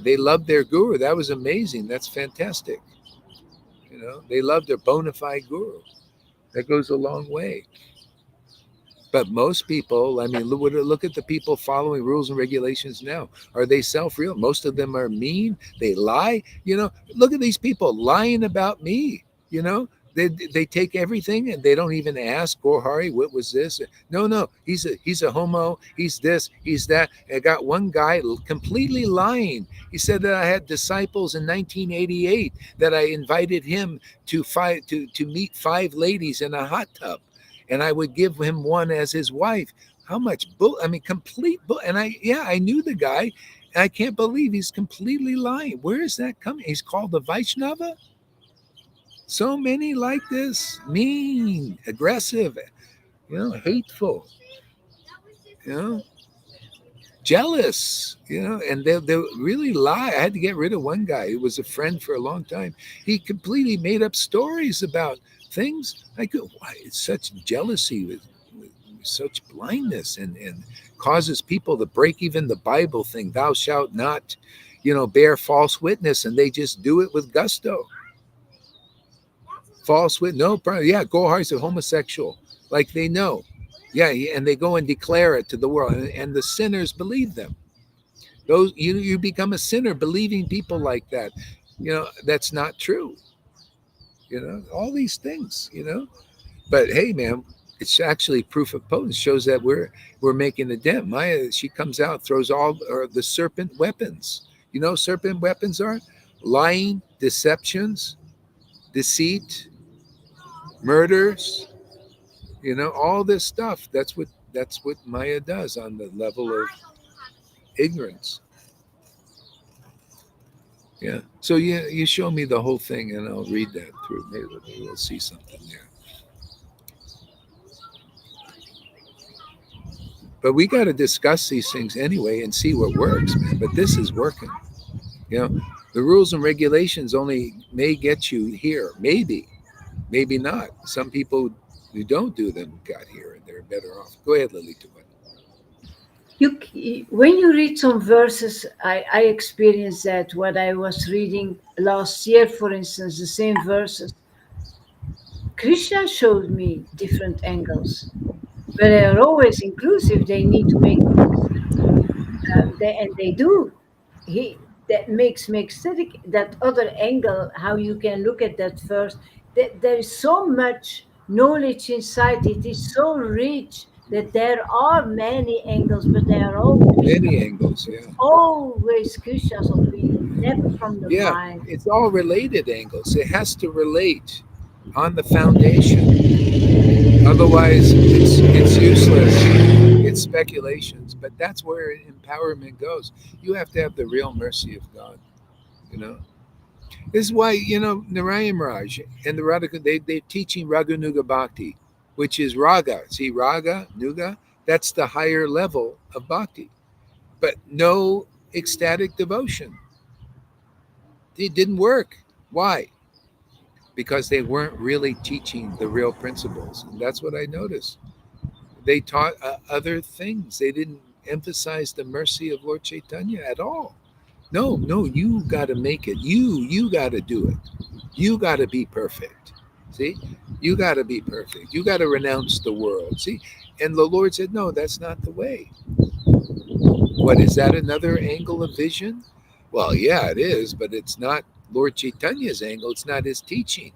they loved their guru. That was amazing. That's fantastic. They loved their bona fide guru. That goes a long way. But most people, I mean, look at the people following rules and regulations now. Are they self-real? Most of them are mean. They lie. Look at these people lying about me. You know, they take everything and they don't even ask Gorhari, what was this? No, he's a homo. He's this. He's that. I got one guy completely lying. He said that I had disciples in 1988 that I invited him to meet 5 ladies in a hot tub, and I would give him one as his wife. How much bull? I mean, complete bull. And I knew the guy, and I can't believe he's completely lying. Where is that coming? He's called a Vaishnava. So many like this, mean, aggressive, hateful, you know, jealous, and they really lie. I had to get rid of one guy who was a friend for a long time. He completely made up stories about things. I go, why? It's such jealousy with such blindness, and causes people to break even the Bible thing. Thou shalt not, bear false witness, and they just do it with gusto. False witness, no problem. Yeah, Gohar's a homosexual, like they know. Yeah, and they go and declare it to the world, and the sinners believe them. Those you become a sinner believing people like that. That's not true. All these things. But hey, man, it's actually proof of potency. Shows that we're making a dent. Maya, she comes out, throws all the serpent weapons. Serpent weapons are lying, deceptions, deceit, murders, all this stuff. That's what Maya does on the level of ignorance. Yeah. So you show me the whole thing and I'll read that through. Maybe we'll see something there. But we got to discuss these things anyway and see what works, man. But this is working. The rules and regulations only may get you here. Maybe not. Some people who don't do them got here and they're better off. Go ahead, Lilita. When you read some verses, I experienced that when I was reading last year, for instance, the same verses. Krishna showed me different angles, but they are always inclusive. They need to make and they do. He that makes that other angle. How you can look at that first. There is so much knowledge inside. It is so rich that there are many angles, but they are all Krishna. Many angles, yeah. Always Krishna's opinion, never from the Yeah, mind. it's all related angles. It has to relate on the foundation. Otherwise, it's useless. It's speculations. But that's where empowerment goes. You have to have the real mercy of God. You know. This is why Narayan Raj and the Radha they're teaching Raga Nuga Bhakti, which is Raga. See, Raga Nuga. That's the higher level of Bhakti, but no ecstatic devotion. It didn't work. Why? Because they weren't really teaching the real principles. And that's what I noticed. They taught other things. They didn't emphasize the mercy of Lord Chaitanya at all. No, you got to make it. You got to do it. You got to be perfect. See, you got to be perfect. You got to renounce the world. See, and the Lord said, no, that's not the way. What is that? Another angle of vision? Well, yeah, it is, but it's not Lord Chaitanya's angle. It's not his teaching.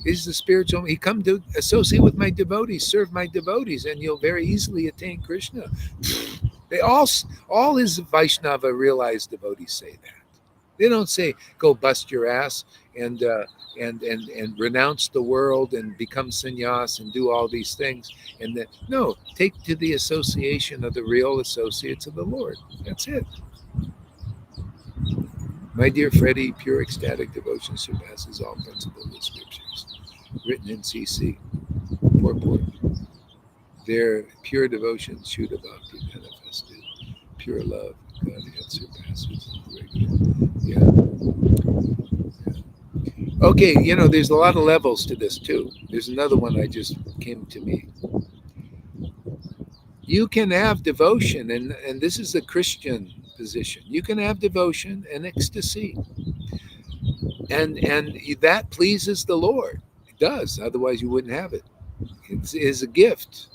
He's the spiritual. He come to associate with my devotees, serve my devotees, and you'll very easily attain Krishna. They all his Vaishnava realized devotees say that. They don't say go bust your ass and and renounce the world and become sannyas and do all these things. And that no, take to the association of the real associates of the Lord. That's it. My dear Freddie, pure ecstatic devotion surpasses all principles of scriptures. Written in CC. Purport. Their pure devotion, Shuddha Bhakti manifested. Pure love, Godhead surpasses regular. Yeah. Okay, there's a lot of levels to this too. There's another one I just came to me. You can have devotion, and this is the Christian position. You can have devotion and ecstasy, and that pleases the Lord. It does. Otherwise, you wouldn't have it. It is a gift,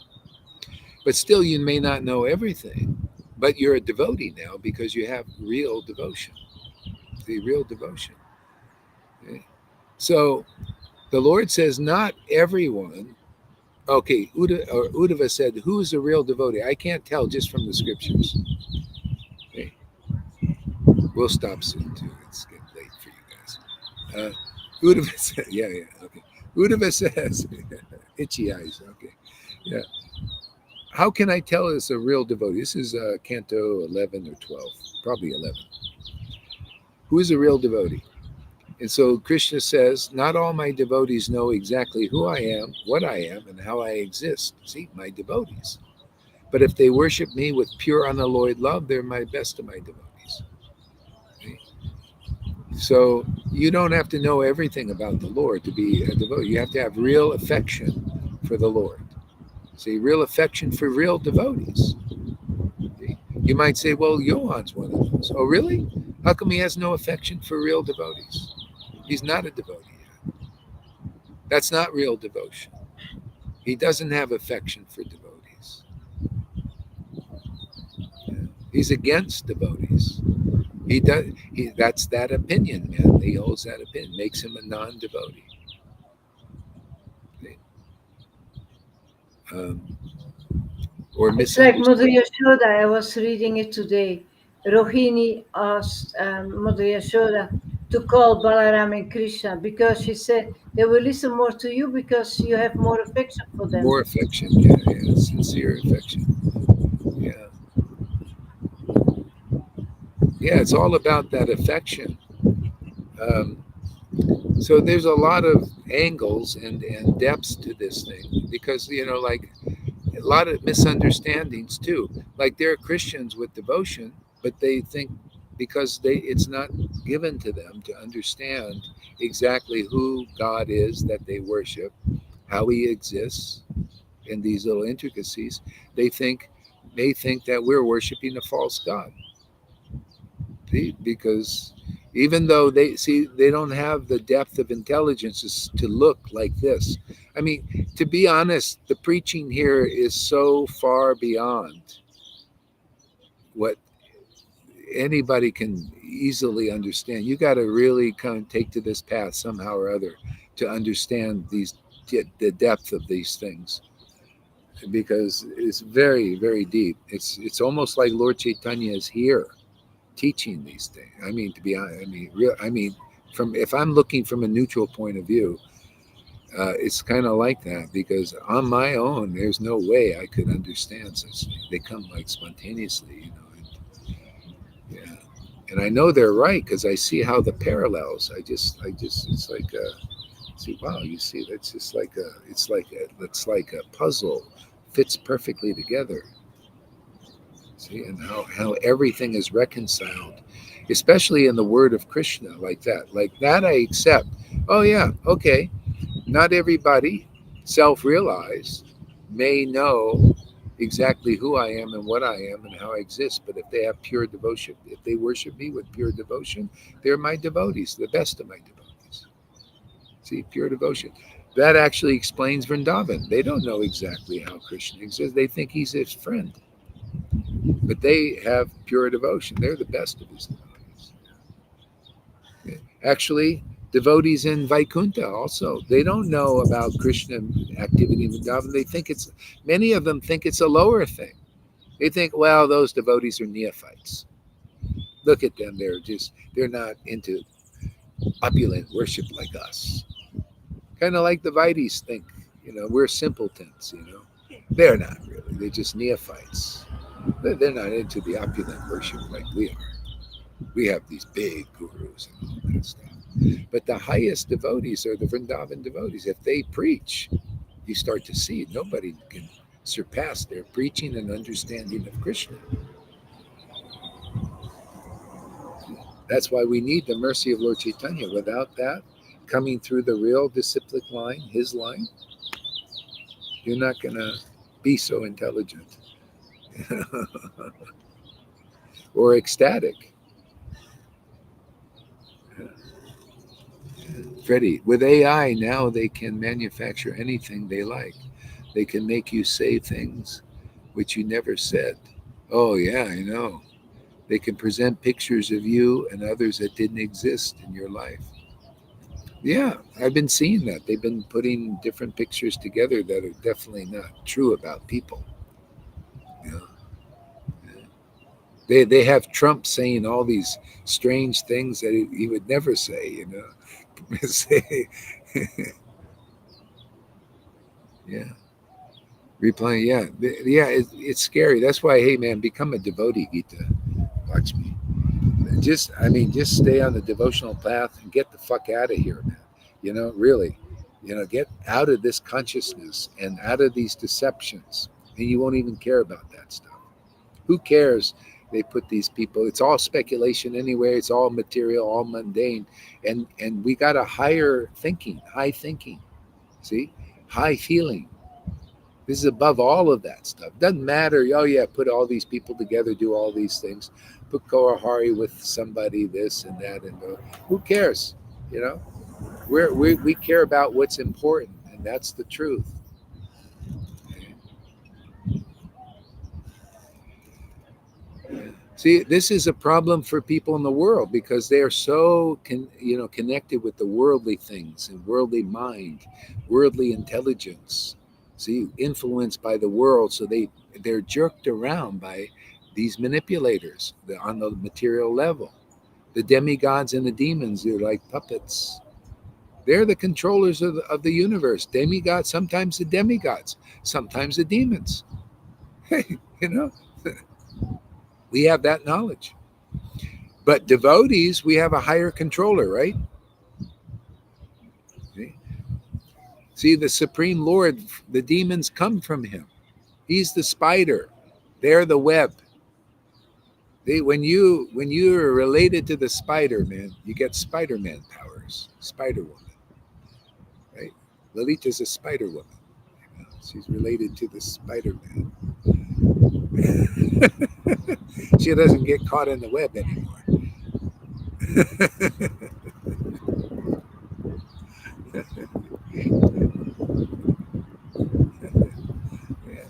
but still, you may not know everything. But you're a devotee now because you have real devotion. The real devotion. Okay? So the Lord says, not everyone. Okay, Uddhava said, who is a real devotee? I can't tell just from the scriptures. Okay, we'll stop soon too. It's getting late for you guys. Uddhava said, yeah, okay. Uddhava says, itchy eyes, okay. Yeah. How can I tell it's a real devotee? This is Canto 11 or 12, probably 11. Who is a real devotee? And so Krishna says, not all my devotees know exactly who I am, what I am, and how I exist. See, my devotees. But if they worship me with pure, unalloyed love, they're my best of my devotees. Okay? So you don't have to know everything about the Lord to be a devotee. You have to have real affection for the Lord. See, real affection for real devotees. Okay? You might say, well, Johan's one of those. Oh, really? How come he has no affection for real devotees? He's not a devotee yet. That's not real devotion. He doesn't have affection for devotees. Yeah. He's against devotees. He does. That's that opinion, man. He holds that opinion, makes him a non-devotee. Um, or It's like Mother misunderstood. Yashoda. I was reading it today. Rohini asked Mother Yashoda to call Balaram and Krishna because she said they will listen more to you because you have more affection for them. More affection, yeah, yeah, sincere affection. Yeah, yeah. It's all about that affection. Um, so there's a lot of angles and depths to this thing because like a lot of misunderstandings too. Like there are Christians with devotion, but they think because it's not given to them to understand exactly who God is that they worship, how He exists in these little intricacies, they think may think that we're worshiping a false God. See? Because even though they don't have the depth of intelligence to look like this. I mean, to be honest, the preaching here is so far beyond what anybody can easily understand. You got to really kind of take to this path somehow or other to understand the depth of these things because it's very very deep. It's almost like Lord Chaitanya is here teaching these things. I mean, to be honest, I mean, from if I'm looking from a neutral point of view, it's kind of like that because on my own, there's no way I could understand such things. They come like spontaneously. Yeah, and I know they're right because I see how the parallels. It's like see, wow, you see, that's just like it's like a puzzle fits perfectly together. See, and how everything is reconciled, especially in the word of Krishna, like that I accept. Oh yeah, okay. Not everybody self-realized may know exactly who I am and what I am and how I exist, but if they have pure devotion, if they worship me with pure devotion, they're my devotees, the best of my devotees. See, pure devotion. That actually explains Vrindavan. They don't know exactly how Krishna exists. They think he's his friend, but they have pure devotion. They're the best of his devotees. Actually, devotees in Vaikuntha also, they don't know about Krishna activity in Vrindavan. They think it's, many of them think it's a lower thing. They think, well, those devotees are neophytes. Look at them. They're not into opulent worship like us. Kind of like the Vaitis think, we're simpletons, They're not really. They're just neophytes. They're not into the opulent worship like we are. We have these big gurus and all that stuff. But the highest devotees are the Vrindavan devotees. If they preach, you start to see nobody can surpass their preaching and understanding of Krishna. That's why we need the mercy of Lord Chaitanya. Without that, coming through the real disciplic line, his line, you're not going to be so intelligent or ecstatic. Freddie, with AI now, they can manufacture anything they like. They can make you say things which you never said. Oh, yeah, I know. They can present pictures of you and others that didn't exist in your life. Yeah, I've been seeing that. They've been putting different pictures together that are definitely not true about people. You know? They have Trump saying all these strange things that he would never say. Say, yeah, replying, yeah, yeah. It's scary. That's why, hey man, become a devotee, Gita. Watch me. Just stay on the devotional path and get the fuck out of here, man. Really, get out of this consciousness and out of these deceptions, and you won't even care about that stuff. Who cares? They put these people. It's all speculation anyway. It's all material, all mundane, and we got a higher thinking, high thinking. See, high feeling. This is above all of that stuff. Doesn't matter. Oh yeah, put all these people together, do all these things. Put Gohari with somebody, this and that, and who cares? You know, we care about what's important, and that's the truth. See, this is a problem for people in the world because they are so connected with the worldly things and worldly mind, worldly intelligence. See, influenced by the world, so they're jerked around by these manipulators on the material level. The demigods and the demons, they're like puppets. They're the controllers of the universe. Demigods, sometimes the demigods, sometimes the demons. Hey, we have that knowledge. But devotees, we have a higher controller, right? See, the Supreme Lord, the demons come from him. He's the spider. They're the web. When you are related to the spider man, you get Spider-Man powers, Spider Woman, right? Lalita's a Spider Woman. She's related to the Spider-Man. She doesn't get caught in the web anymore. Yeah,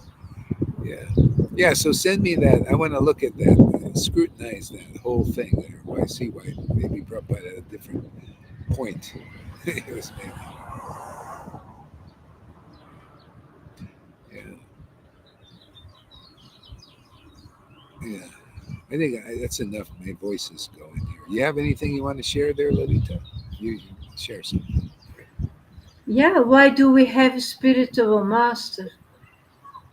yeah, yeah. So send me that. I want to look at that, scrutinize that whole thing there. Why see why maybe Prabhupada at a different point. It was maybe, yeah, yeah. I think that's enough. My voice is going here. You have anything you want to share there, Lolita? You share something. Yeah, why do we have a spiritual master?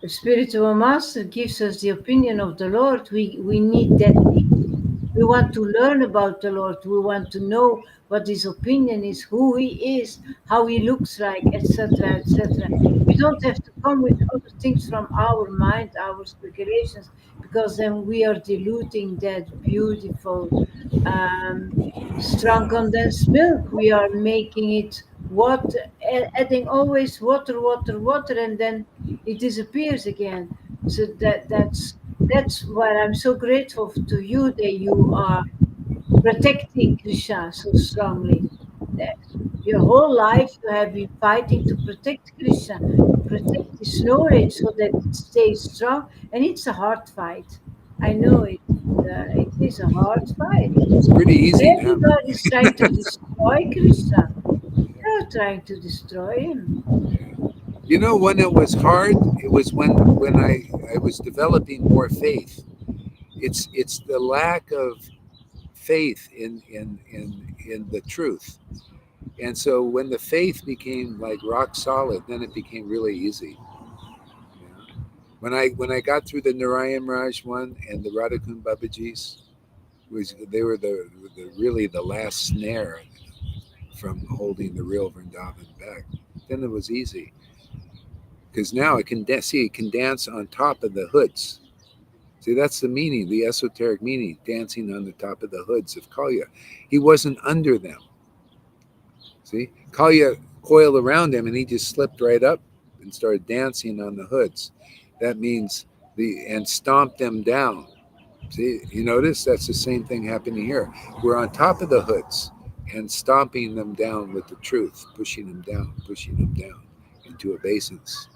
The spiritual master gives us the opinion of the Lord. We need that teaching. We want to learn about the Lord. We want to know what his opinion is, who he is, how he looks like, etc., etc. We don't have to come with other things from our mind, our speculations, because then we are diluting that beautiful, um, strong condensed milk. We are making it water, adding always water, water, water, and then it disappears again. So that's why I'm so grateful to you that you are protecting Krishna so strongly. There. Your whole life you have been fighting to protect Krishna, to protect this knowledge so that it stays strong. And it's a hard fight. I know it. It is a hard fight. It's pretty easy now. Everybody's trying to destroy Krishna. They're trying to destroy him. You know, when it was hard, it was when I was developing more faith. It's the lack of faith in the truth. And so when the faith became like rock solid, then it became really easy. Yeah. When I got through the Narayan Raj one and the Radhakund Babaji's, was they were the really the last snare from holding the real Vrindavan back. Then it was easy because now it can see it can dance on top of the hoods. See, that's the meaning, the esoteric meaning, dancing on the top of the hoods of Kalya. He wasn't under them. See, Kalya coiled around him and he just slipped right up and started dancing on the hoods. That means and stomped them down. See, you notice that's the same thing happening here. We're on top of the hoods and stomping them down with the truth, pushing them down into obeisance.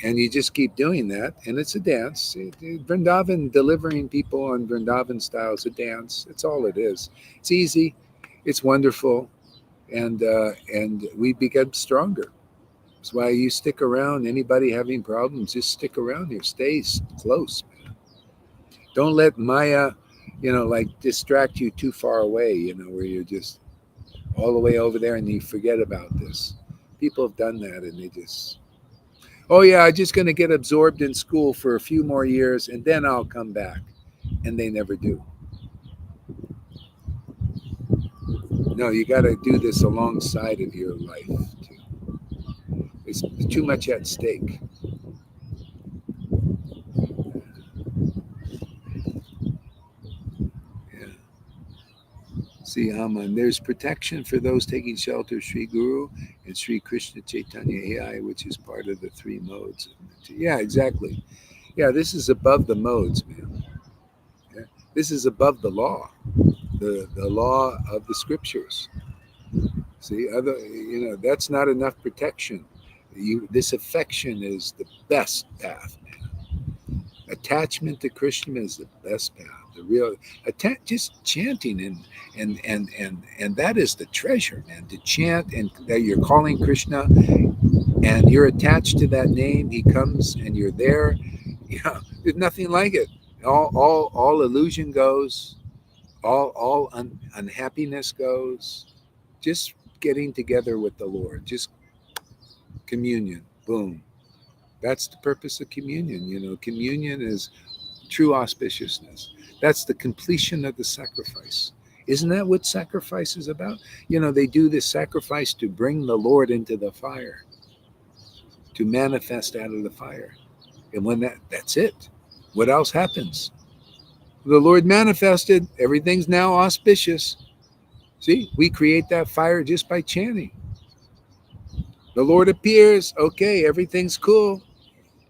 And you just keep doing that, and it's a dance. Vrindavan, delivering people on Vrindavan style is a dance. It's all it is. It's easy, it's wonderful, and we become stronger. That's why you stick around. Anybody having problems, just stick around here. Stay close, man. Don't let Maya, like distract you too far away. Where you're just all the way over there and you forget about this. People have done that, and they just, oh yeah, I'm just going to get absorbed in school for a few more years, and then I'll come back, and they never do. No, you got to do this alongside of your life too. It's too much at stake. Yeah. See, Haman, there's protection for those taking shelter of Sri Guru and Sri Krishna Chaitanya AI, which is part of the three modes. Yeah, exactly. Yeah, this is above the modes, man. Yeah. This is above the law, the law of the scriptures. See, that's not enough protection. This affection is the best path, man. Attachment to Krishna is the best path. The real just chanting and that is the treasure, man. To chant and that you're calling Krishna and you're attached to that name. He comes and you're there. Yeah, there's nothing like it. All illusion goes. All unhappiness goes. Just getting together with the Lord. Just communion. Boom. That's the purpose of communion. Communion is true auspiciousness. That's the completion of the sacrifice. Isn't that what sacrifice is about? They do this sacrifice to bring the Lord into the fire, to manifest out of the fire. And when that's it. What else happens? The Lord manifested. Everything's now auspicious. See, we create that fire just by chanting. The Lord appears. Okay, everything's cool.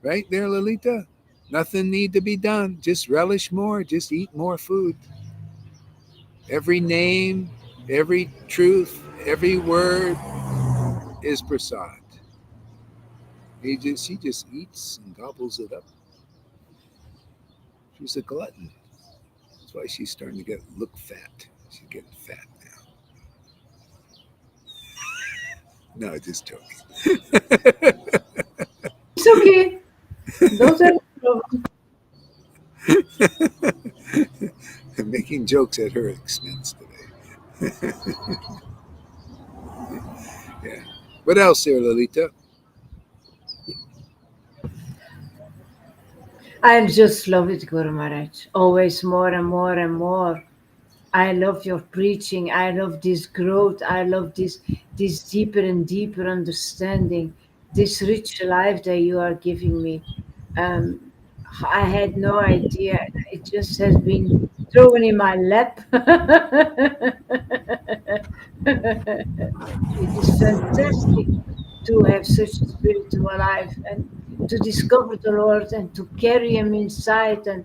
Right there, Lalita. Nothing need to be done. Just relish more. Just eat more food. Every name, every truth, every word is prasad. She just eats and gobbles it up. She's a glutton. That's why she's starting to look fat. She's getting fat now. No, just joking. It's okay. Those are the problems. Making jokes at her expense today. Yeah. What else there, Lolita? I just love it, Guru Maharaj. Always more and more and more. I love your preaching. I love this growth. I love this deeper and deeper understanding, this rich life that you are giving me. Um, I had no idea. It just has been thrown in my lap. It is fantastic to have such a spiritual life and to discover the Lord and to carry Him inside. And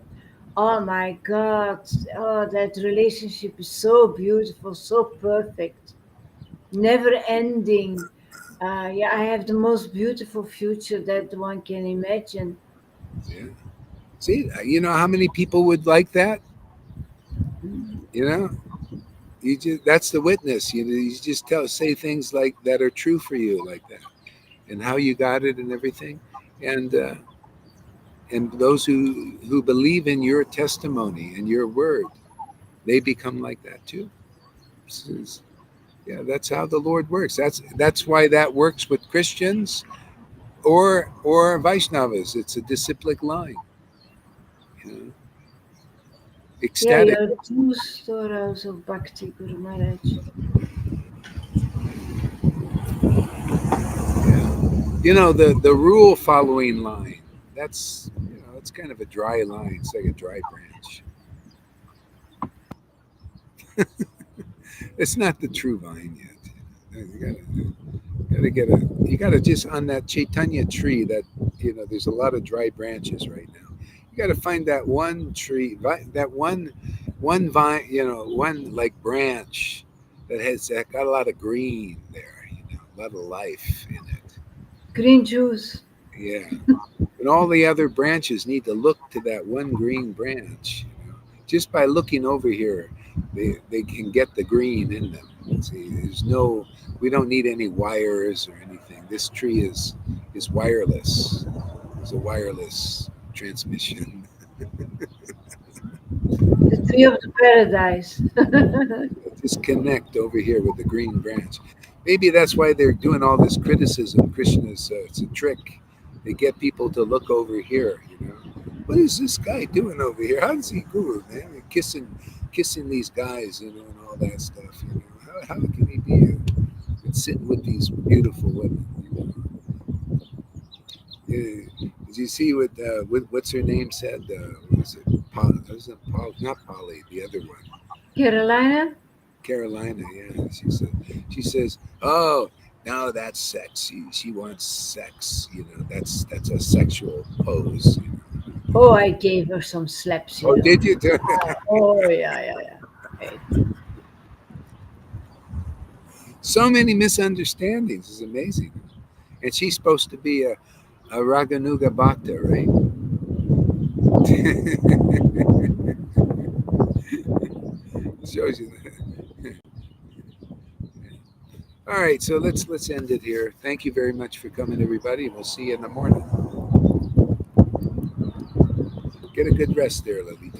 oh my God, oh, that relationship is so beautiful, so perfect. never ending. Yeah, I have the most beautiful future that one can imagine. Yeah. See, you know how many people would like that? You know, you just that's the witness. You just say things like that are true for you, like that, and how you got it and everything, and those who believe in your testimony and your word, they become like that too. Yeah, that's how the Lord works. That's why that works with Christians or Vaishnavas. It's a disciplic line, you know, Yeah, ecstatic. you're two stories of Bhakti, Guru Maharaj. Yeah. You know, the rule following line. That's, it's kind of a dry line. It's like a dry branch. It's not the true vine yet. You gotta just on that Chaitanya tree that, there's a lot of dry branches right now. You gotta find that one tree, that one vine, one like branch that got a lot of green there, a lot of life in it. Green juice. Yeah. And all the other branches need to look to that one green branch. Just by looking over here, they can get the green in them. See, we don't need any wires or anything. This tree is wireless. It's a wireless transmission. The tree of the paradise. Just connect over here with the green branch. Maybe that's why they're doing all this criticism. Krishna's, it's a trick. They get people to look over here. What is this guy doing over here? How does he go, man? Kissing these guys, and all that stuff. How can he be sitting with these beautiful women? Did you see what what's her name said? Was it Paul? Not Polly, the other one. Carolina? Carolina, yeah. She says, "Oh, now that's sex. She wants sex. That's a sexual pose." Oh, I gave her some slaps, Oh, did you? Oh, yeah, yeah, yeah. Hey, So many misunderstandings. It's amazing. And she's supposed to be a Raganuga Bhakta, right? Shows you that. All right, so let's end it here. Thank you very much for coming, everybody. We'll see you in the morning. Get a good rest there, Lalita.